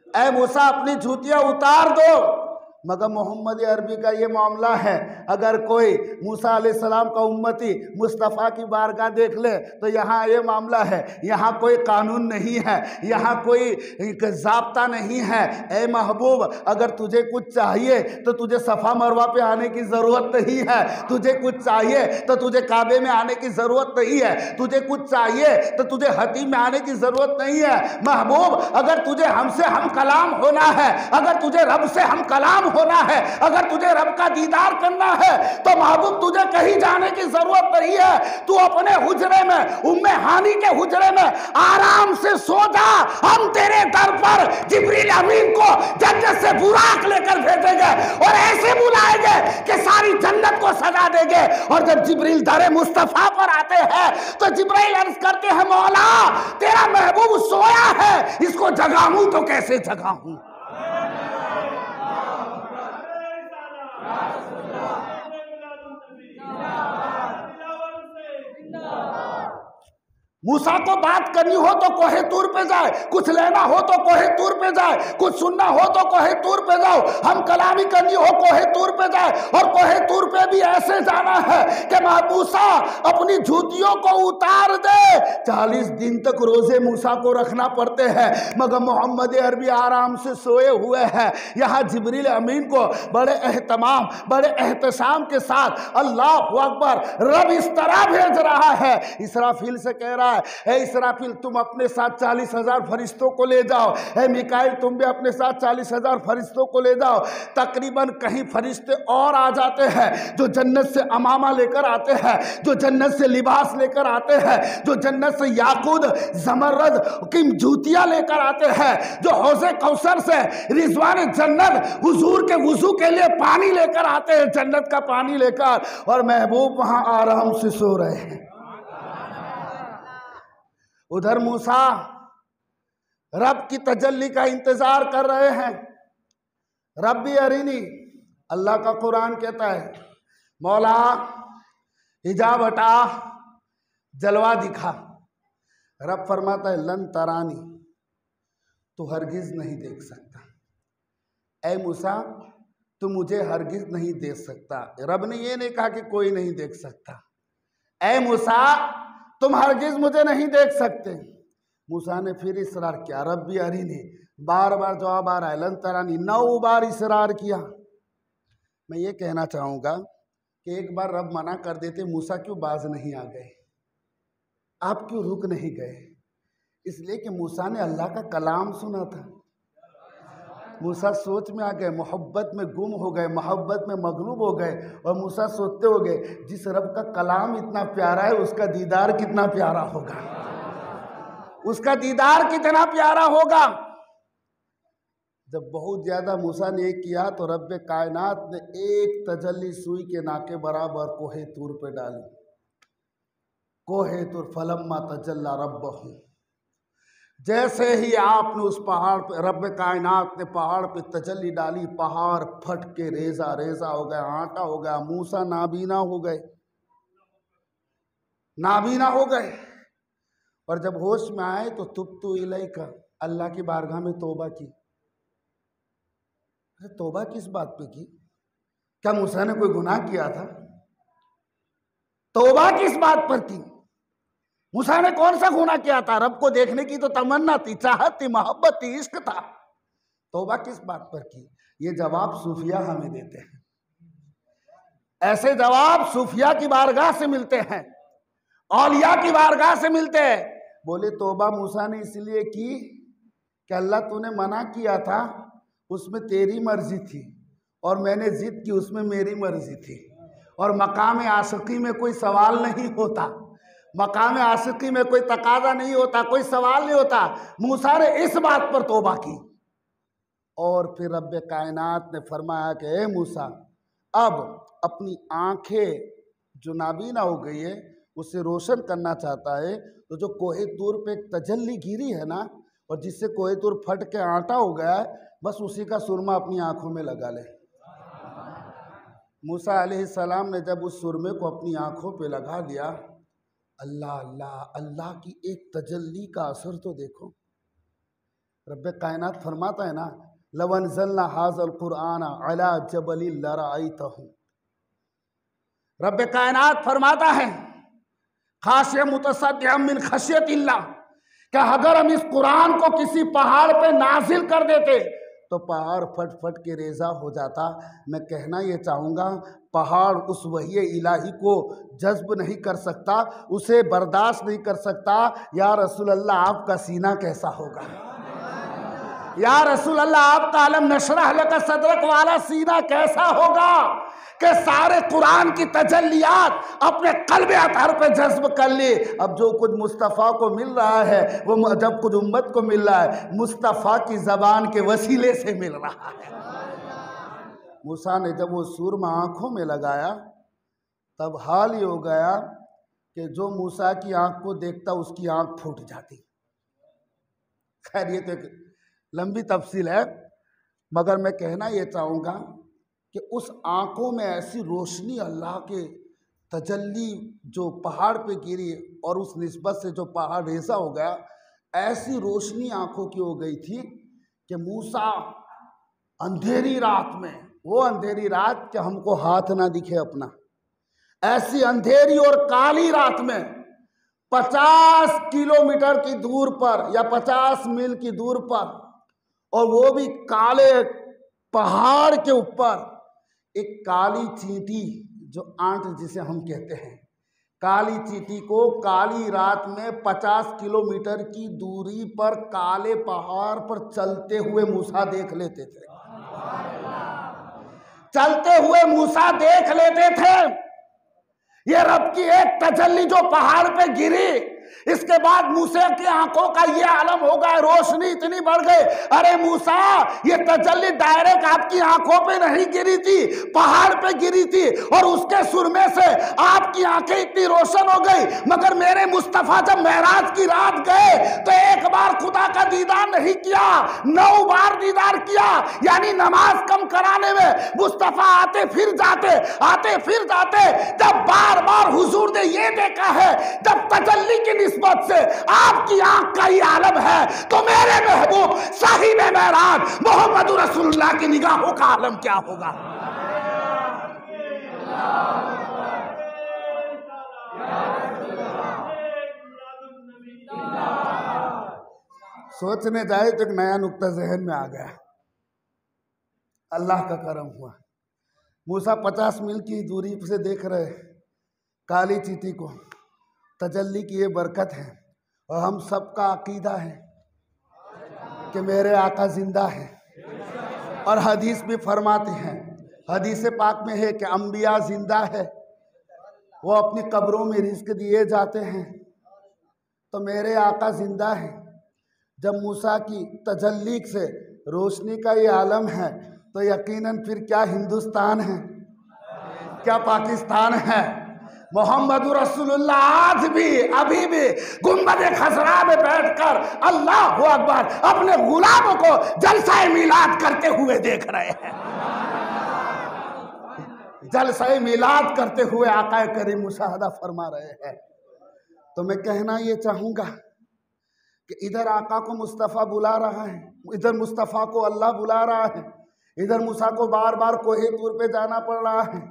ऐ मूसा, अपनी जूतियाँ उतार दो। मगर मोहम्मद अरबी का ये मामला है, अगर कोई मूसा अलैहिस्सलाम का उम्मती मुस्तफ़ा की बारगाह देख ले तो यहाँ ये मामला है, यहाँ कोई कानून नहीं है, यहाँ कोई ज़ाब्ता नहीं है। ए महबूब, अगर तुझे कुछ चाहिए तो तुझे सफ़ा मरवा पे आने की ज़रूरत नहीं है। तुझे कुछ चाहिए तो तुझे काबे में आने की ज़रूरत नहीं है। तुझे कुछ चाहिए तो तुझे हतीम में आने की ज़रूरत नहीं है। महबूब, अगर तुझे हमसे हम कलाम होना है, अगर तुझे रब से हम कलाम होना है, अगर तुझे रब का दीदार करना है, तो महबूब तुझे कहीं जाने की जरूरत नहीं है। तू अपने हुजरे में, उम्मे हानी के हुजरे में आराम से सो जा। हम तेरे दर पर जिब्रील अमीन को जन्नत से बुराक लेकर भेजेंगे और ऐसे बुलाएंगे कि सारी जन्नत को सजा देंगे। और जब जिब्रील दरे मुस्तफा पर आते हैं तो जिब्रील अर्ज करते हैं, मौला तेरा महबूब सोया है, इसको जगाऊं तो कैसे जगाऊं। मूसा को बात करनी हो तो कोहे तूर पे जाए, कुछ लेना हो तो कोहे तूर पे जाए, कुछ सुनना हो तो कोहे तूर पे जाओ, हम कलामी करनी हो कोहे तूर पे जाए। और कोहे तूर पे भी ऐसे जाना है कि मूसा अपनी जूतियों को उतार दे। 40 दिन तक रोजे मूसा को रखना पड़ते हैं, मगर मोहम्मद अरबी आराम से सोए हुए हैं। यहाँ जिब्रील अमीन को बड़े एहतमाम, बड़े एहतसाम के साथ अल्लाह अकबर रब इस तरह भेज रहा है। इसराफील से कह रहा रहा है, इसराफिल तुम अपने साथ 40,000 फरिश्तों को ले जाओ, मिकाइल तुम भी अपने साथ 40,000 फरिश्तों को ले जाओ। तकरीबन कहीं फरिश्ते और आ जाते हैं जो जन्नत से अमामा लेकर आते हैं, जो जन्नत से लिबास लेकर आते हैं, जो जन्नत से याकूत जमरद की जूतियां लेकर आते हैं, जो हौज़े कौसर से रिजवान जन्नत हुजूर के वुजू के लिए पानी लेकर आते हैं, जन्नत का पानी लेकर, और महबूब वहां आराम से सो रहे हैं। उधर मूसा रब की तजल्ली का इंतजार कर रहे हैं। रब्बी अरिनी, अल्लाह का कुरान कहता है, मौला हिजाब हटा, जलवा दिखा। रब फरमाता है लन तरानी, तू हरगिज नहीं देख सकता। ऐ मूसा तू मुझे हरगिज नहीं देख सकता। रब ने ये नहीं कहा कि कोई नहीं देख सकता। ऐ मूसा तुम हरगिज मुझे नहीं देख सकते। मूसा ने फिर इसरार किया, रब्बी अरिनी, बार बार जवाब आ रहा है लन तरानी, 9 बार इसरार किया। मैं ये कहना चाहूँगा कि एक बार रब मना कर देते, मूसा क्यों बाज नहीं आ गए, आप क्यों रुक नहीं गए? इसलिए कि मूसा ने अल्लाह का कलाम सुना था। मूसा सोच में आ गए, मोहब्बत में गुम हो गए, मोहब्बत में मगलूब हो गए, और मूसा सोचते हो गए जिस रब का कलाम इतना प्यारा है उसका दीदार कितना प्यारा होगा, उसका दीदार कितना प्यारा होगा। जब बहुत ज़्यादा मूसा ने किया तो रब कायनात ने एक तजल्ली सुई के नाके बराबर कोहे तूर पे डाली। कोहे तूर फलम्मा तजल्ला रब्बहू, जैसे ही आपने उस पहाड़ पे, रब कायनात ने पहाड़ पे तजल्ली डाली, पहाड़ फट के रेजा रेजा हो गया, आटा हो गया, मूसा नाबीना हो गए, नाबीना हो गए। और जब होश में आए तो तुब्तु इलैका, अल्लाह की बारगाह में तौबा की। अरे तौबा किस बात पे की? क्या मूसा ने कोई गुनाह किया था? तौबा किस बात पर की? मूसा ने कौन सा गुनाह किया था? रब को देखने की तो तमन्ना थी, चाहत थी, मोहब्बत थी, इश्क था। तौबा किस बात पर की? ये जवाब सूफिया हमें देते हैं। ऐसे जवाब सूफिया की बारगाह से मिलते हैं, औलिया की बारगाह से मिलते हैं। बोले तौबा मूसा ने इसलिए की कि अल्लाह तूने मना किया था, उसमें तेरी मर्जी थी, और मैंने जिद की, उसमें मेरी मर्जी थी। और मकाम आशिकी में कोई सवाल नहीं होता, मकाम आशिकी में कोई तकाजा नहीं होता, कोई सवाल नहीं होता। मूसा ने इस बात पर तौबा की। और फिर रब कायनात ने फरमाया कि ए मूसा, अब अपनी आंखें जो नाबीना हो गई है उसे रोशन करना चाहता है, तो जो कोहे तूर पे एक तजल्ली गिरी है ना, और जिससे कोहे तूर फट के आटा हो गया है, बस उसी का सुरमा अपनी आंखों में लगा ले। मूसा अलैहिस्सलाम ने जब उस सुरमे को अपनी आंखों पे लगा लिया, अल्लाह अल्लाह, अल्लाह की एक तजल्ली का असर तो देखो। रब्बे कायनात फरमाता है ना, लवनज़लना हाज़ल कुरआन अला जबलिन लरअयतहु। रब्बे कायनात फरमाता है, खाशिय मुतसद्दिअम मिन खशियतिल्लाह, कि अगर हम इस कुरान को किसी पहाड़ पे नाजिल कर देते तो पहाड़ फट फट के रेजा हो जाता। मैं कहना ये चाहूँगा, पहाड़ उस वही इलाही को जज्ब नहीं कर सकता, उसे बर्दाश्त नहीं कर सकता। या रसूल अल्लाह आपका सीना कैसा होगा, या रसूल अल्लाह आपका आलम नशरह लका सदरक वाला सीना कैसा होगा, कि सारे कुरान की तजल्लियात अपने कल्ब अतहर पे जज्ब कर ली। अब जो कुछ मुस्तफ़ा को मिल रहा है, वो जब कुछ उम्मत को मिल रहा है, मुस्तफ़ा की ज़बान के वसीले से मिल रहा है। मूसा ने जब वो सूरमा आँखों में लगाया, तब हाल ये हो गया कि जो मूसा की आँख को देखता उसकी आँख फूट जाती। खैर ये तो एक लंबी तफसील है, मगर मैं कहना ये चाहूँगा कि उस आँखों में ऐसी रोशनी अल्लाह के तजल्ली जो पहाड़ पे गिरी, और उस निस्बत से जो पहाड़ रेजा हो गया, ऐसी रोशनी आँखों की हो गई थी कि मूसा अंधेरी रात में, वो अंधेरी रात कि हमको हाथ ना दिखे अपना, ऐसी अंधेरी और काली रात में 50 किलोमीटर की दूर पर या 50 मील की दूर पर, और वो भी काले पहाड़ के ऊपर, एक काली चींटी, जो आंट जिसे हम कहते हैं, काली चींटी को काली रात में 50 किलोमीटर की दूरी पर काले पहाड़ पर चलते हुए मूसा देख लेते थे। चलते हुए मूसा देख लेते थे। ये रब की एक तजल्ली जो पहाड़ पे गिरी, इसके बाद मूसा की आंखों का ये आलम हो गया, रोशनी इतनी बढ़ गई। अरे मूसा, ये तजल्ली डायरेक्ट आपकी आंखों पे नहीं गिरी थी, पहाड़ पे गिरी थी, और उसके सुरमे से आपकी आंखें इतनी रोशन हो गई। मगर मेरे मुस्तफा जब मेराज की रात गए तो एक बार खुदा का दीदार नहीं किया, 9 बार दीदार किया। यानी नमाज कम कराने में मुस्तफा आते फिर जाते, आते फिर जाते। जब बार बार हुजूर ने ये देखा है, जब तजल्ली की निस्बत से आपकी आंख का ही आलम है, तो मेरे महबूब साहिब मेराज मोहम्मद रसूलुल्लाह की निगाहों का आलम क्या होगा। सोचने जाए तो एक नया नुक्ता जहन में आ गया। अल्लाह का करम हुआ, मूसा 50 मील की दूरी से देख रहे काली चींटी को। तजल्ली की ये बरकत है, और हम सबका अकीदा है कि मेरे आका जिंदा है। और हदीस भी फरमाते हैं, हदीस पाक में है कि अंबिया जिंदा है, वो अपनी कब्रों में रिज़्क दिए जाते हैं। तो मेरे आका जिंदा है। जब मूसा की तजल्ली से रोशनी का ये आलम है, तो यकीनन फिर क्या हिंदुस्तान है, क्या पाकिस्तान है। मोहम्मद रसूलुल्लाह आज भी अभी भी गुंबद खसरा में बैठकर अल्लाहु अकबर अपने गुलामों को जलसा मिलाद करते हुए देख रहे हैं। जलसा मिलाद करते हुए आका करीम मुशाहदा फरमा रहे हैं। तो मैं कहना ये चाहूँगा कि इधर आका को मुस्तफ़ा बुला रहा है, इधर मुस्तफ़ा को अल्लाह बुला रहा है, इधर मूसा को बार बार कोहे तूर पे जाना पड़ रहा है।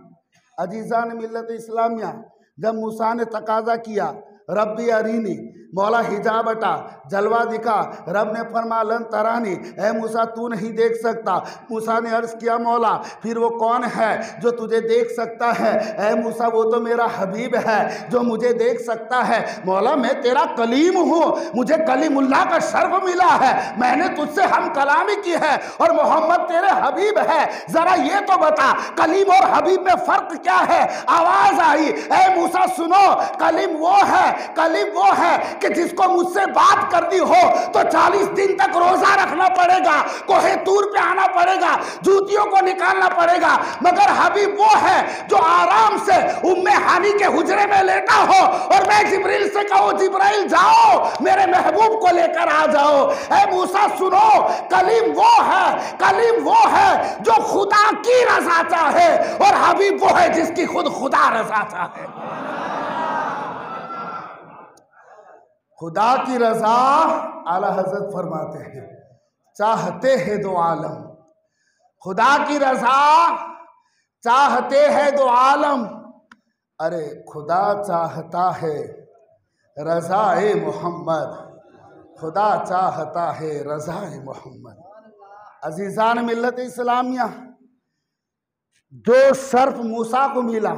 अजीज़ान मिल्लत इस्लामिया, जब मूसा ने तकाजा किया रब्बी अरीनी, मौला हिजाब हटा, जलवा दिखा, रब ने फरमा लन तरानी, ऐ मूसा तू नहीं देख सकता। मूसा ने अर्ज़ किया मौला फिर वो कौन है जो तुझे देख सकता है। ऐ मूसा वो तो मेरा हबीब है जो मुझे देख सकता है। मौला मैं तेरा कलीम हूँ, मुझे कलीमुल्लाह का शर्फ मिला है, मैंने तुझसे हम कलामी की है, और मोहम्मद तेरे हबीब है। ज़रा ये तो बता कलीम और हबीब में फ़र्क क्या है। आवाज़ आई, ऐ मूसा सुनो, कलीम वो है कि जिसको मुझसे बात करनी हो तो 40 दिन तक रोजा रखना पड़ेगा, कोहे तूर पे आना पड़ेगा, जूतियों को निकालना पड़ेगा। मगर हबीब वो है जो आराम से उम्मे हानी के हुजरे में लेटा हो और मैं जिब्रील से कहूं जिब्राइल जाओ मेरे महबूब को लेकर आ जाओ। ऐ मूसा सुनो, कलीम वो है जो खुदा की रजा चाहे, और हबीब वो है जिसकी खुद खुदा रजा चाहे। खुदा की रजा आला हजरत फरमाते हैं चाहते हैं दो आलम, खुदा की रजा चाहते हैं दो आलम। अरे खुदा चाहता है रज़ाए मोहम्मद, खुदा चाहता है रज़ाए मोहम्मद। अजीज़ान मिल्लत इस्लामिया, जो शर्फ मूसा को मिला,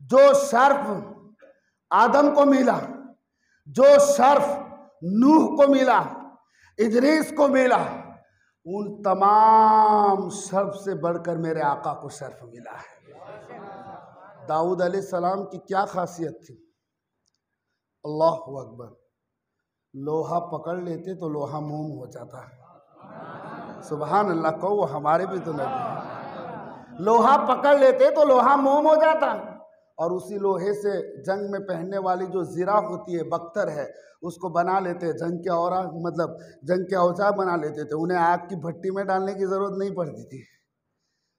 जो शर्फ आदम को मिला, जो शर्फ नूह को मिला, इदरीस को मिला, उन तमाम शर्फ से बढ़कर मेरे आका को शर्फ मिला है। दाऊद अलैहिस्सलाम की क्या खासियत थी, अल्लाहु अकबर, लोहा पकड़ लेते तो लोहा मोम हो जाता है। सुभान अल्लाह, कहो हमारे भी तो नबी, लोहा पकड़ लेते तो लोहा मोम हो जाता, और उसी लोहे से जंग में पहनने वाली जो ज़िरा होती है, बख्तर है, उसको बना लेते, जंग के औरा मतलब जंग के औजार बना लेते थे। उन्हें आग की भट्टी में डालने की ज़रूरत नहीं पड़ती थी।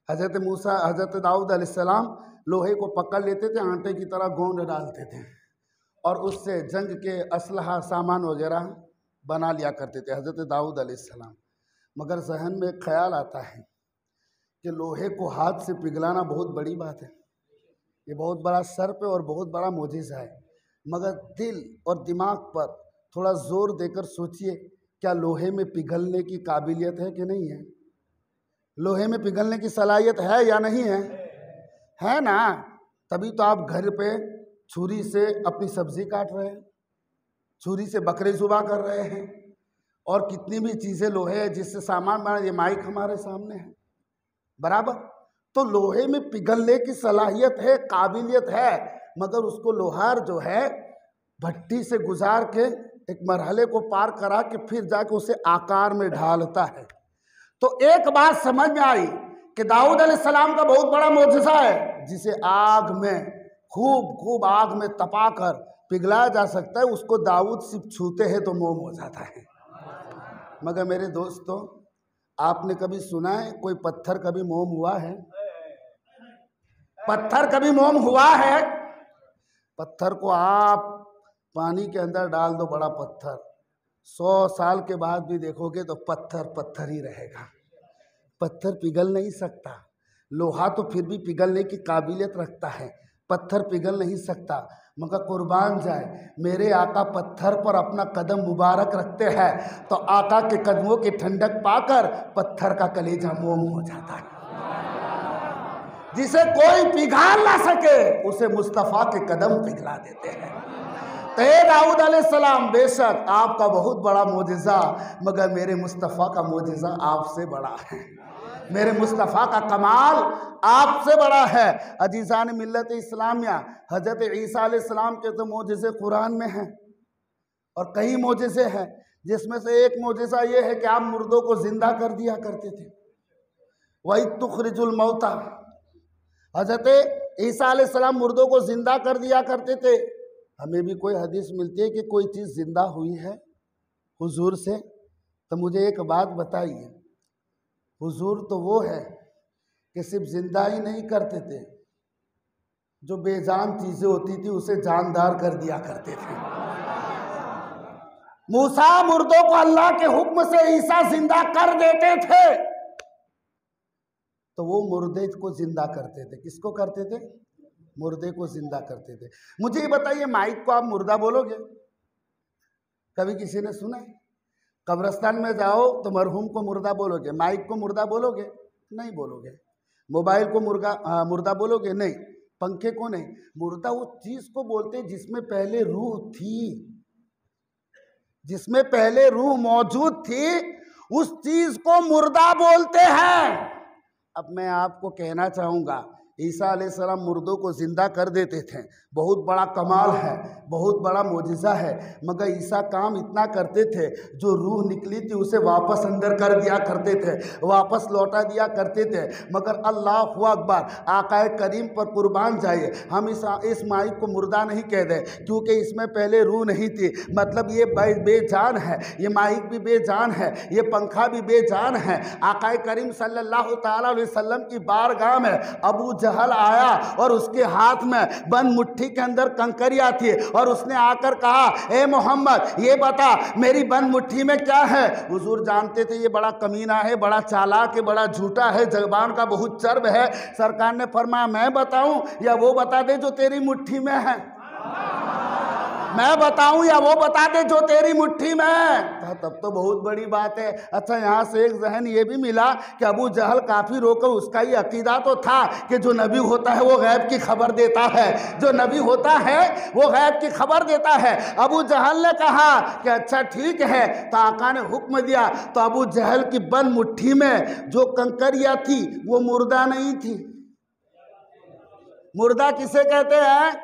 हज़रत दाऊद अलैहिस्सलाम लोहे को पकड़ लेते थे, आटे की तरह गोंद डालते थे, और उससे जंग के असलहा सामान वगैरह बना लिया करते थे हज़रत दाऊद अलैहिस्सलाम। मगर जहन में एक ख्याल आता है कि लोहे को हाथ से पिघलाना बहुत बड़ी बात है, ये बहुत बड़ा सर्प है और बहुत बड़ा मोजिज़ा है। मगर दिल और दिमाग पर थोड़ा ज़ोर देकर सोचिए, क्या लोहे में पिघलने की काबिलियत है कि नहीं है? लोहे में पिघलने की सलाहियत है या नहीं है? है ना? तभी तो आप घर पे छुरी से अपनी सब्जी काट रहे हैं, छुरी से बकरे ज़ुबा कर रहे हैं, और कितनी भी चीज़ें लोहे है जिससे सामान बना। ये माइक हमारे सामने है, बराबर। तो लोहे में पिघलने की सलाहियत है, काबिलियत है, मगर उसको लोहार जो है भट्टी से गुजार के एक मरहले को पार करा के फिर जाके उसे आकार में ढालता है। तो एक बात समझ में आई कि दाऊद अलैहिस्सलाम का बहुत बड़ा मौजज़ा है, जिसे आग में खूब आग में तपाकर पिघलाया जा सकता है, उसको दाऊद सिर्फ छूते हैं तो मोम हो जाता है। मगर मेरे दोस्तों, आपने कभी सुना है कोई पत्थर कभी मोम हुआ है? पत्थर कभी मोम हुआ है? पत्थर को आप पानी के अंदर डाल दो, बड़ा पत्थर, 100 साल के बाद भी देखोगे तो पत्थर पत्थर ही रहेगा, पत्थर पिघल नहीं सकता। लोहा तो फिर भी पिघलने की काबिलियत रखता है, पत्थर पिघल नहीं सकता। मगर कुर्बान जाए, मेरे आका पत्थर पर अपना कदम मुबारक रखते हैं तो आका के कदमों की ठंडक पाकर पत्थर का कलेजा मोम हो जाता है। जिसे कोई पिघाल ना सके उसे मुस्तफ़ा के कदम पिघला देते हैं। तो दाऊद अलैहिस्सलाम, बेशक आपका बहुत बड़ा मोजिज़ा, मगर मेरे मुस्तफ़ा का मोजिज़ा आपसे बड़ा है, मेरे मुस्तफ़ा का कमाल आपसे बड़ा है। अजीज़ान मिल्लत इस्लामिया, हज़रत ईसा अलैहिस्सलाम के तो मोजिज़े कुरान में हैं और कई मोजिज़े हैं, जिसमें से एक मोजिज़ा ये है कि आप मुर्दों को जिंदा कर दिया करते थे। वही तुखरिजुल मौता, हज़रत ईसा अलैहिस्सलाम मुर्दों को जिंदा कर दिया करते थे। हमें भी कोई हदीस मिलती है कि कोई चीज़ जिंदा हुई है हुजूर से? तो मुझे एक बात बताइए, हुजूर तो वो है कि सिर्फ जिंदा ही नहीं करते थे, जो बेजान चीज़ें होती थी उसे जानदार कर दिया करते थे। मूसा मुर्दों को अल्लाह के हुक्म से ईसा जिंदा कर देते थे, तो वो मुर्दे को जिंदा करते थे। किसको करते थे? मुर्दे को जिंदा करते थे। मुझे ये बताइए, माइक को आप मुर्दा बोलोगे? कभी किसी ने सुना है? कब्रिस्तान में जाओ तो मरहूम को मुर्दा बोलोगे, माइक को मुर्दा बोलोगे? नहीं बोलोगे। मोबाइल को मुर्दा बोलोगे? नहीं। पंखे को नहीं। मुर्दा वो चीज को बोलते हैं जिसमें पहले रूह थी, जिसमें पहले रूह मौजूद थी, उस चीज को मुर्दा बोलते हैं। अब मैं आपको कहना चाहूंगा, ईसा अलैहिस्सलाम मुर्दों को जिंदा कर देते थे, बहुत बड़ा कमाल है, बहुत बड़ा मोजिज़ा है। मगर ईसा काम इतना करते थे, जो रूह निकली थी उसे वापस अंदर कर दिया करते थे, वापस लौटा दिया करते थे। मगर अल्लाहु अकबर, आकाए करीम पर कुर्बान जाइए, हम इस माइक को मुर्दा नहीं कह दे, क्योंकि इसमें पहले रूह नहीं थी। मतलब ये बेजान है, ये माइक भी बेजान है, ये पंखा भी बेजान है। आकाए करीम सल्लल्लाहु ताला अलैहि वसल्लम की बारगाह में अबू जहल आया और उसके हाथ में बंद मुट्ठी के अंदर कंकरियां थी, और उसने आकर कहा, ए मोहम्मद ये बता मेरी बंद मुट्ठी में क्या है? हुजूर जानते थे ये बड़ा कमीना है, बड़ा चालाक है, बड़ा झूठा है, जबान का बहुत चर्ब है। सरकार ने फरमाया, मैं बताऊं या वो बता दे जो तेरी मुट्ठी में है? मैं बताऊं या वो बता दे जो तेरी मुट्ठी में है? तब तो बहुत बड़ी बात है। अच्छा, यहाँ से एक जहन ये भी मिला कि अबू जहल काफी रोकर, उसका ये अकीदा तो था कि जो नबी होता है वो गैब की खबर देता है, जो नबी होता है वो गैब की खबर देता है। अबू जहल ने कहा कि अच्छा ठीक है, तो आका ने हुक्म दिया। तो अबू जहल की बंद मुट्ठी में जो कंकरियां थी वो मुर्दा नहीं थी। मुर्दा किसे कहते हैं?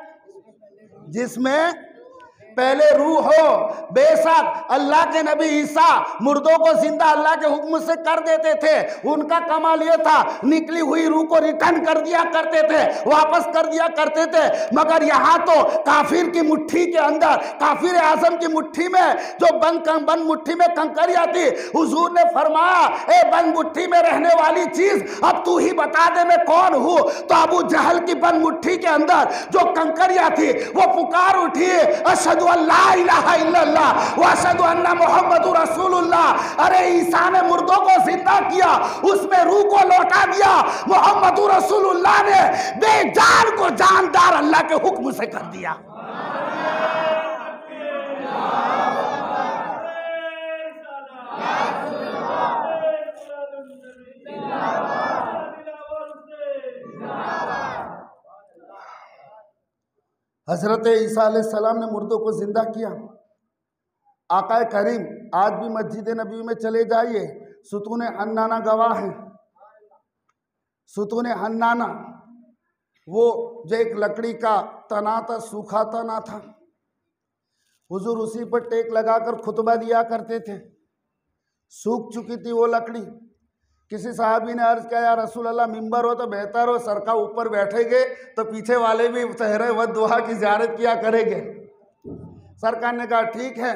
जिसमें पहले रूह हो। बेशक अल्लाह के नबी ईसा मुर्दों को जिंदा अल्लाह के हुक्म से कर देते थे। उनका कमाल ये था, निकली हुई रूह को रिटर्न कर दिया करते थे, वापस कर दिया करते थे। मगर यहाँ तो काफिर की मुट्ठी के अंदर, काफिर आजम की मुट्ठी में जो बंद मुट्ठी में कंकरियां थी, हुजूर ने फरमाया, ए बंद मुट्ठी में रहने वाली चीज अब तू ही बता दे मैं कौन हूं। तो अबू जहल की बंद मुट्ठी के अंदर जो कंकरियां थी वो पुकार उठी, अशहदु अल्ला इलाहा इल्लल्लाह व अशहदु अन्ना मुहम्मदुर रसूलुल्लाह। अरे ईसा ने मुर्दों को जिंदा किया, उसमें रूह को लौटा दिया। मुहम्मदुर रसूलुल्लाह ने बेजान को जानदार अल्लाह के हुक्म से कर दिया। हज़रत ईसा अलैहिस्सलाम ने मुर्दों को ज़िंदा किया। आका करीम आज भी मस्जिद नबी में चले जाइए, सुतून हन्नाना गवाह है। सुतून हन्नाना वो जो एक लकड़ी का तना था, सूखा तना था, हुजूर उसी पर टेक लगाकर खुतबा दिया करते थे। सूख चुकी थी वो लकड़ी। किसी साहबी ने अर्ज किया, या रसूल अल्लाह मिंबर हो तो बेहतर हो, सरका ऊपर बैठेंगे तो पीछे वाले भी सहरे व दुआ की ज़ियारत किया करेंगे। सरकार ने कहा ठीक है,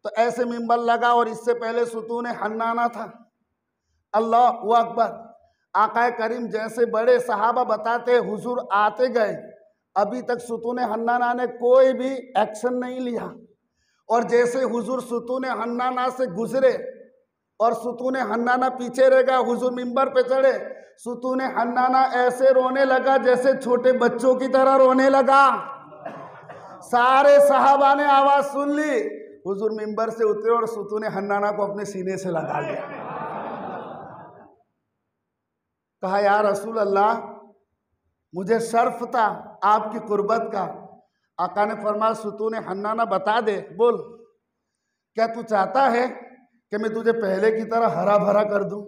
तो ऐसे मिंबर लगा और इससे पहले सुतून हन्नाना था। अल्लाह अकबर। आका करीम जैसे बड़े सहाबा बताते हुजूर आते गए, अभी तक सुतून हन्नाना ने कोई भी एक्शन नहीं लिया। और जैसे हुजूर सुतून हन्नाना से गुजरे और सुतून हन्नाना पीछे रह गया, हुजूर मिंबर पे चढ़े, सुतून हन्नाना ऐसे रोने लगा जैसे छोटे बच्चों की तरह रोने लगा। सारे सहाबा ने आवाज सुन ली, हुजूर मिंबर से उतरे और सुतून हन्नाना को अपने सीने से लगा लिया। कहा या रसूल अल्लाह मुझे शर्फ था आपकी कुर्बत का। आका ने फरमाया सुतून हन्नाना बता दे, बोल क्या तू चाहता है कि मैं तुझे पहले की तरह हरा भरा कर दूं,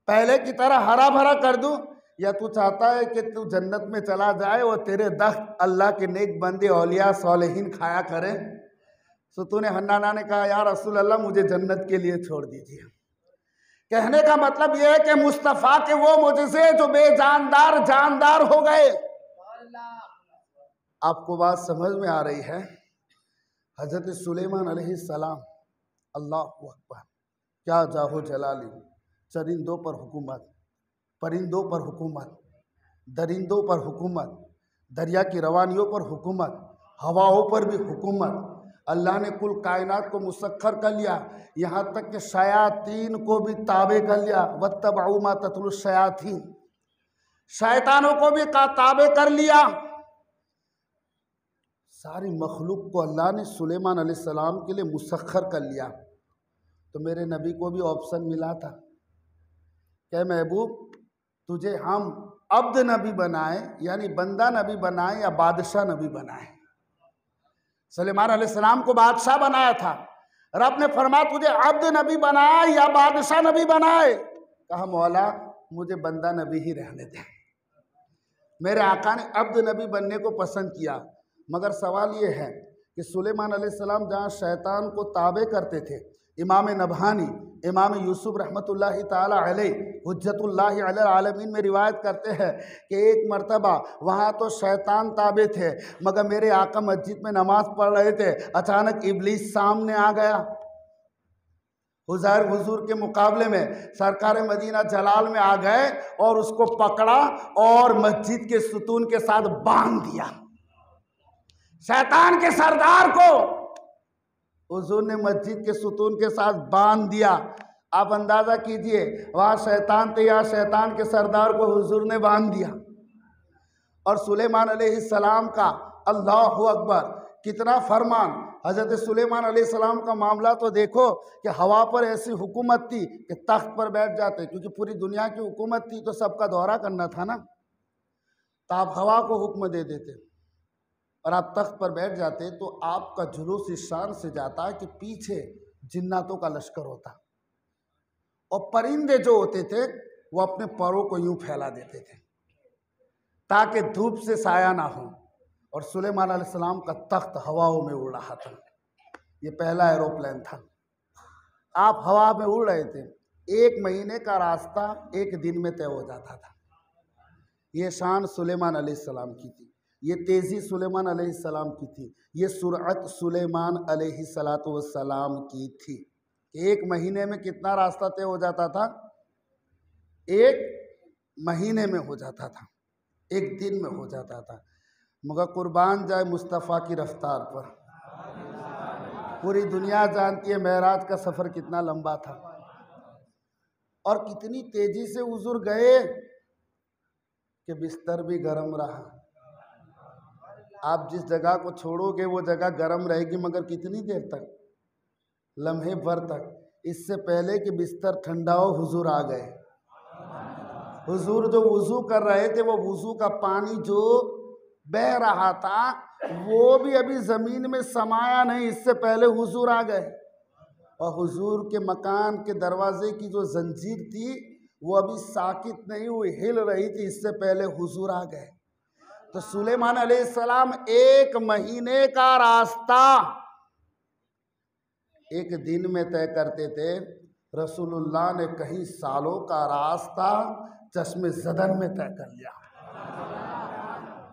पहले की तरह हरा भरा कर दूं, या तू चाहता है कि तू जन्नत में चला जाए और तेरे दख्त अल्लाह के नेक बंदे औलिया सालेहीन खाया करें। सुतून हन्नाना ने कहा या रसूल अल्लाह मुझे जन्नत के लिए छोड़ दीजिए। कहने का मतलब यह है कि मुस्तफ़ा के वो मुझसे जो बेजानदार जानदार हो गए। आपको बात समझ में आ रही है? हजरत सुलेमान अलैहिस्सलाम, अल्लाह अकबर, क्या जाहो जलाली, चरिंदों पर हुकूमत, परिंदों पर हुकूमत, दरिंदों पर हुकूमत, दरिया की रवानियों पर हुकूमत, हवाओं पर भी हुकूमत। अल्लाह ने कुल कायनात को मुसख्खर कर लिया, यहाँ तक कि शयातीन को भी ताबे कर लिया। वत्तबअू मा तत्लु शयातीन, शैतानों को भी ताबे कर लिया। सारी मखलूक को अल्लाह ने सुलेमान अलैहिस्सलाम के लिए मुसख्खर कर लिया। तो मेरे नबी को भी ऑप्शन मिला था, क्या महबूब तुझे हम अब्द नबी बनाए यानी बंदा नबी बनाए या बादशाह नबी बनाए? सुलेमान अलैहिस्सलाम को बादशाह बनाया था, रब ने फरमाया तुझे अब्द नबी बनाए या बादशाह नबी बनाए? कहा मौला मुझे बंदा नबी ही रहने दे। मेरे आका ने अब्द नबी बनने को पसंद किया, मगर सवाल ये है कि सुलेमान अलैहिस्सलाम जहाँ शैतान को ताबे करते थे, इमाम नबहानी इमाम यूसुफ रहमतुल्लाहि ताला अलैह हुज्जतुल्लाहि अलल आलमीन में रिवायत करते हैं कि एक मर्तबा वहाँ तो शैतान ताबे थे, मगर मेरे आका मस्जिद में नमाज पढ़ रहे थे, अचानक इब्लीस सामने आ गया। हुजूर के मुकाबले में सरकार मदीना जलाल में आ गए और उसको पकड़ा और मस्जिद के सुतून के साथ बांध दिया। शैतान के सरदार को हुजूर ने मस्जिद के सुतून के साथ बांध दिया। आप अंदाजा कीजिए, वहाँ शैतान थे, या शैतान के सरदार को हुजूर ने बांध दिया। और सुलेमान अलैहिस्सलाम का अल्लाहु अकबर कितना फरमान। हजरत सुलेमान अलैहिस्सलाम का मामला तो देखो कि हवा पर ऐसी हुकूमत थी कि तख्त पर बैठ जाते, क्योंकि पूरी दुनिया की हुकूमत थी तो सबका दौरा करना था ना, तो आप हवा को हुक्म दे देते और आप तख्त पर बैठ जाते, तो आपका जुलूस इस शान से जाता कि पीछे जिन्नातों का लश्कर होता और परिंदे जो होते थे वो अपने परों को यूं फैला देते थे ताकि धूप से साया ना हो। और सुलेमान अलैहिस्सलाम का तख्त हवाओं में उड़ रहा था। ये पहला एरोप्लेन था, आप हवा में उड़ रहे थे। 1 महीने का रास्ता 1 दिन में तय हो जाता था। ये शान सुलेमान अलैहिस्सलाम की थी, ये तेज़ी सुलेमान अलैहिस्सलाम की थी, ये सुरअत सुलेमान अलैहिस्सलातु वस्सलाम की थी। 1 महीने में कितना रास्ता तय हो जाता था? 1 महीने में हो जाता था, 1 दिन में हो जाता था। मगर कुर्बान जाए मुस्तफ़ा की रफ्तार पर। पूरी दुनिया जानती है मेराज का सफ़र कितना लंबा था और कितनी तेज़ी से हुजूर गए कि बिस्तर भी गर्म रहा। आप जिस जगह को छोड़ोगे वो जगह गर्म रहेगी, मगर कितनी देर तक? लम्हे भर तक। इससे पहले कि बिस्तर ठंडा हो हुजूर आ गए। हुजूर जो वुज़ू कर रहे थे वो वुज़ू का पानी जो बह रहा था, वो भी अभी ज़मीन में समाया नहीं, इससे पहले हुजूर आ गए। और हुजूर के मकान के दरवाजे की जो जंजीर थी वो अभी साकित नहीं हुई, हिल रही थी, इससे पहले हुजूर आ गए। तो सुलेमान अलैहिस्सलाम 1 महीने का रास्ता एक दिन में तय करते थे, रसूलुल्लाह ने कहीं सालों का रास्ता चश्मे ज़दन में तय कर लिया।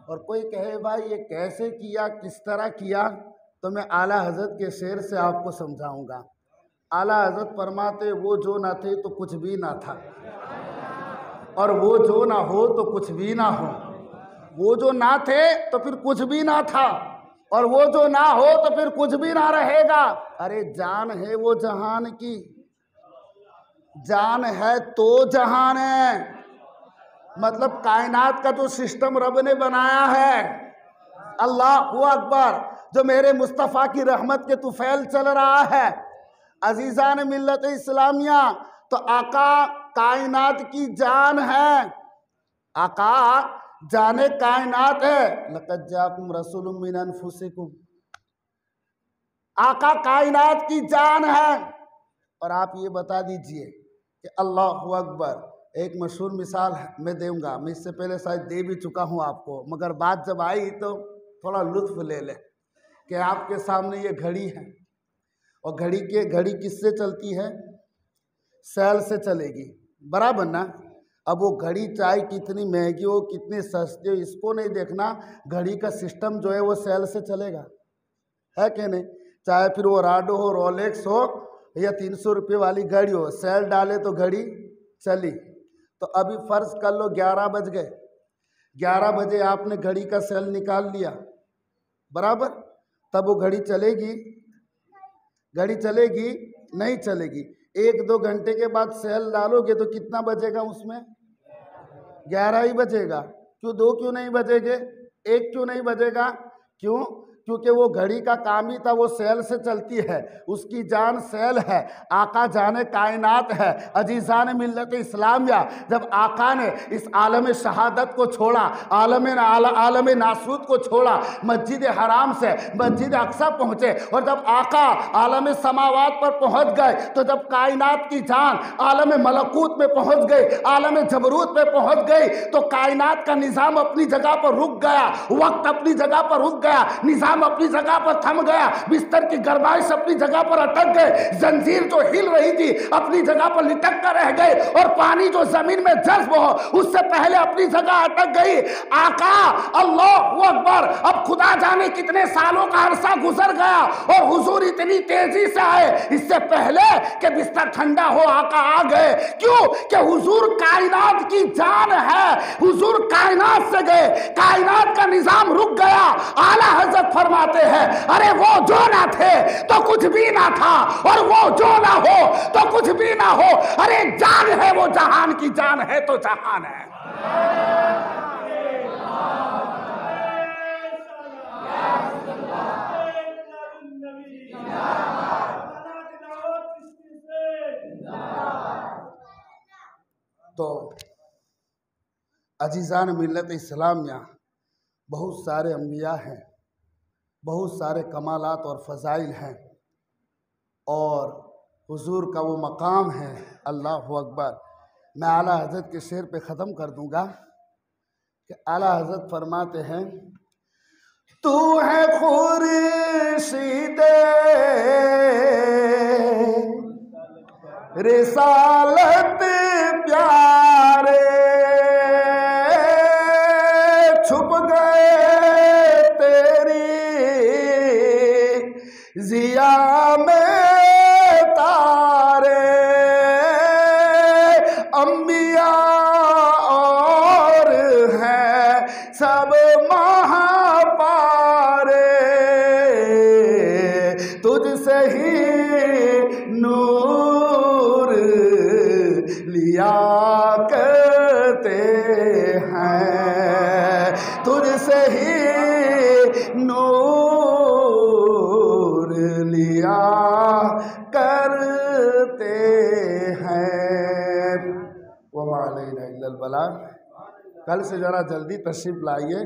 और कोई कहे भाई ये कैसे किया, किस तरह किया, तो मैं आला हजरत के शेर से आपको समझाऊंगा। आला हजरत फरमाते, वो जो ना थे तो कुछ भी ना था, और वो जो ना हो तो कुछ भी ना हो। वो जो ना थे तो फिर कुछ भी ना था, और वो जो ना हो तो फिर कुछ भी ना रहेगा। अरे जान है वो जहान की, जान है तो जहान है। मतलब कायनात का जो सिस्टम रब ने बनाया है, अल्लाहु अकबर, जो मेरे मुस्तफ़ा की रहमत के तुफैल चल रहा है। अजीज़ान मिल्लत इस्लामिया, तो आका कायनात की जान है, आका जाने कायनात है। लक़द जाकुम रसूलुम मिन अनफुसिकुम, आका कायनात की जान है। और आप ये बता दीजिए कि अल्लाहु अकबर, एक मशहूर मिसाल मैं दूंगा, मैं इससे पहले शायद दे भी चुका हूँ आपको, मगर बात जब आई तो थोड़ा लुत्फ ले ले कि आपके सामने ये घड़ी है, और घड़ी किससे चलती है? सेल से चलेगी, बराबर ना। अब वो घड़ी चाहे कितनी महंगी हो, कितनी सस्ती हो, इसको नहीं देखना, घड़ी का सिस्टम जो है वो सेल से चलेगा, है कि नहीं? चाहे फिर वो राडो हो, रोलेक्स हो, या 300 रुपये वाली घड़ी हो, सेल डाले तो घड़ी चली। तो अभी फर्ज कर लो 11 बज गए, 11 बजे आपने घड़ी का सेल निकाल लिया, बराबर, तब वो घड़ी चलेगी? घड़ी चलेगी? नहीं चलेगी। 1-2 घंटे के बाद सेल डालोगे तो कितना बजेगा उसमें? 11 ही बजेगा। क्यों 2 क्यों नहीं बजेगे? 1 क्यों नहीं बजेगा? क्यों? क्योंकि वो घड़ी का काम ही था, वो सेल से चलती है, उसकी जान सेल है। आका जाने कायनात है। अजीज़ान मिल्लत इस्लामिया, जब आका ने इस आलम शहादत को छोड़ा, आलम नासूत को छोड़ा, मस्जिद हराम से मस्जिद अक्सा पहुँचे, और जब आका आलम समावात पर पहुँच गए, तो जब कायनात की जान आलम मलकूत में पहुँच गई, आलम जबरूत में पहुँच गई, तो कायनात का निज़ाम अपनी जगह पर रुक गया, वक्त अपनी जगह पर रुक गया, निज़ाम अपनी जगह पर थम गया, बिस्तर की गर्माइश अपनी जगह पर अटक गए, जंजीर जो हिल रही थी अपनी जगह पर लिटक कर रह गए, और पानी जो जमीन में जज्ब हो उससे पहले अपनी जगह अटक गई। आका अल्लाहु अकबर, अब खुदा जाने कितने सालों का अरसा गुजर गया, और हुजूर इतनी तेजी से आए, इससे पहले कि बिस्तर ठंडा हो आका आ गए। क्यों? कि हुजूर कायनात की जान है, हुजूर कायनात से गए, कायनात का निजाम रुक गया। आला हजरत फरमाते हैं, अरे वो जो ना थे तो कुछ भी ना था, और वो जो ना हो तो कुछ भी ना हो। अरे जान है वो जहान की, जान है तो जहान है। तो अजीज़ान मिल्लत इस्लामिया, बहुत सारे अंबिया हैं, बहुत सारे कमालात और फ़ज़ाइल हैं, और हुजूर का वो मकाम है, अल्लाहु अकबर। मैं आला हज़रत के शेर पे ख़त्म कर दूंगा कि आला हज़रत फरमाते हैं, तू है खुर्शीदे रिसालत प्यारे, छुप गए तेरी जिया में तारे, अंबिया और हैं सब महापारे, तुझसे ही नूर लिया करते हैं, तुझसे ही नूर लिया करते हैं। वमा अलैना इल्लल बलाग। कल से ज़रा जल्दी तशरीफ़ लाइए।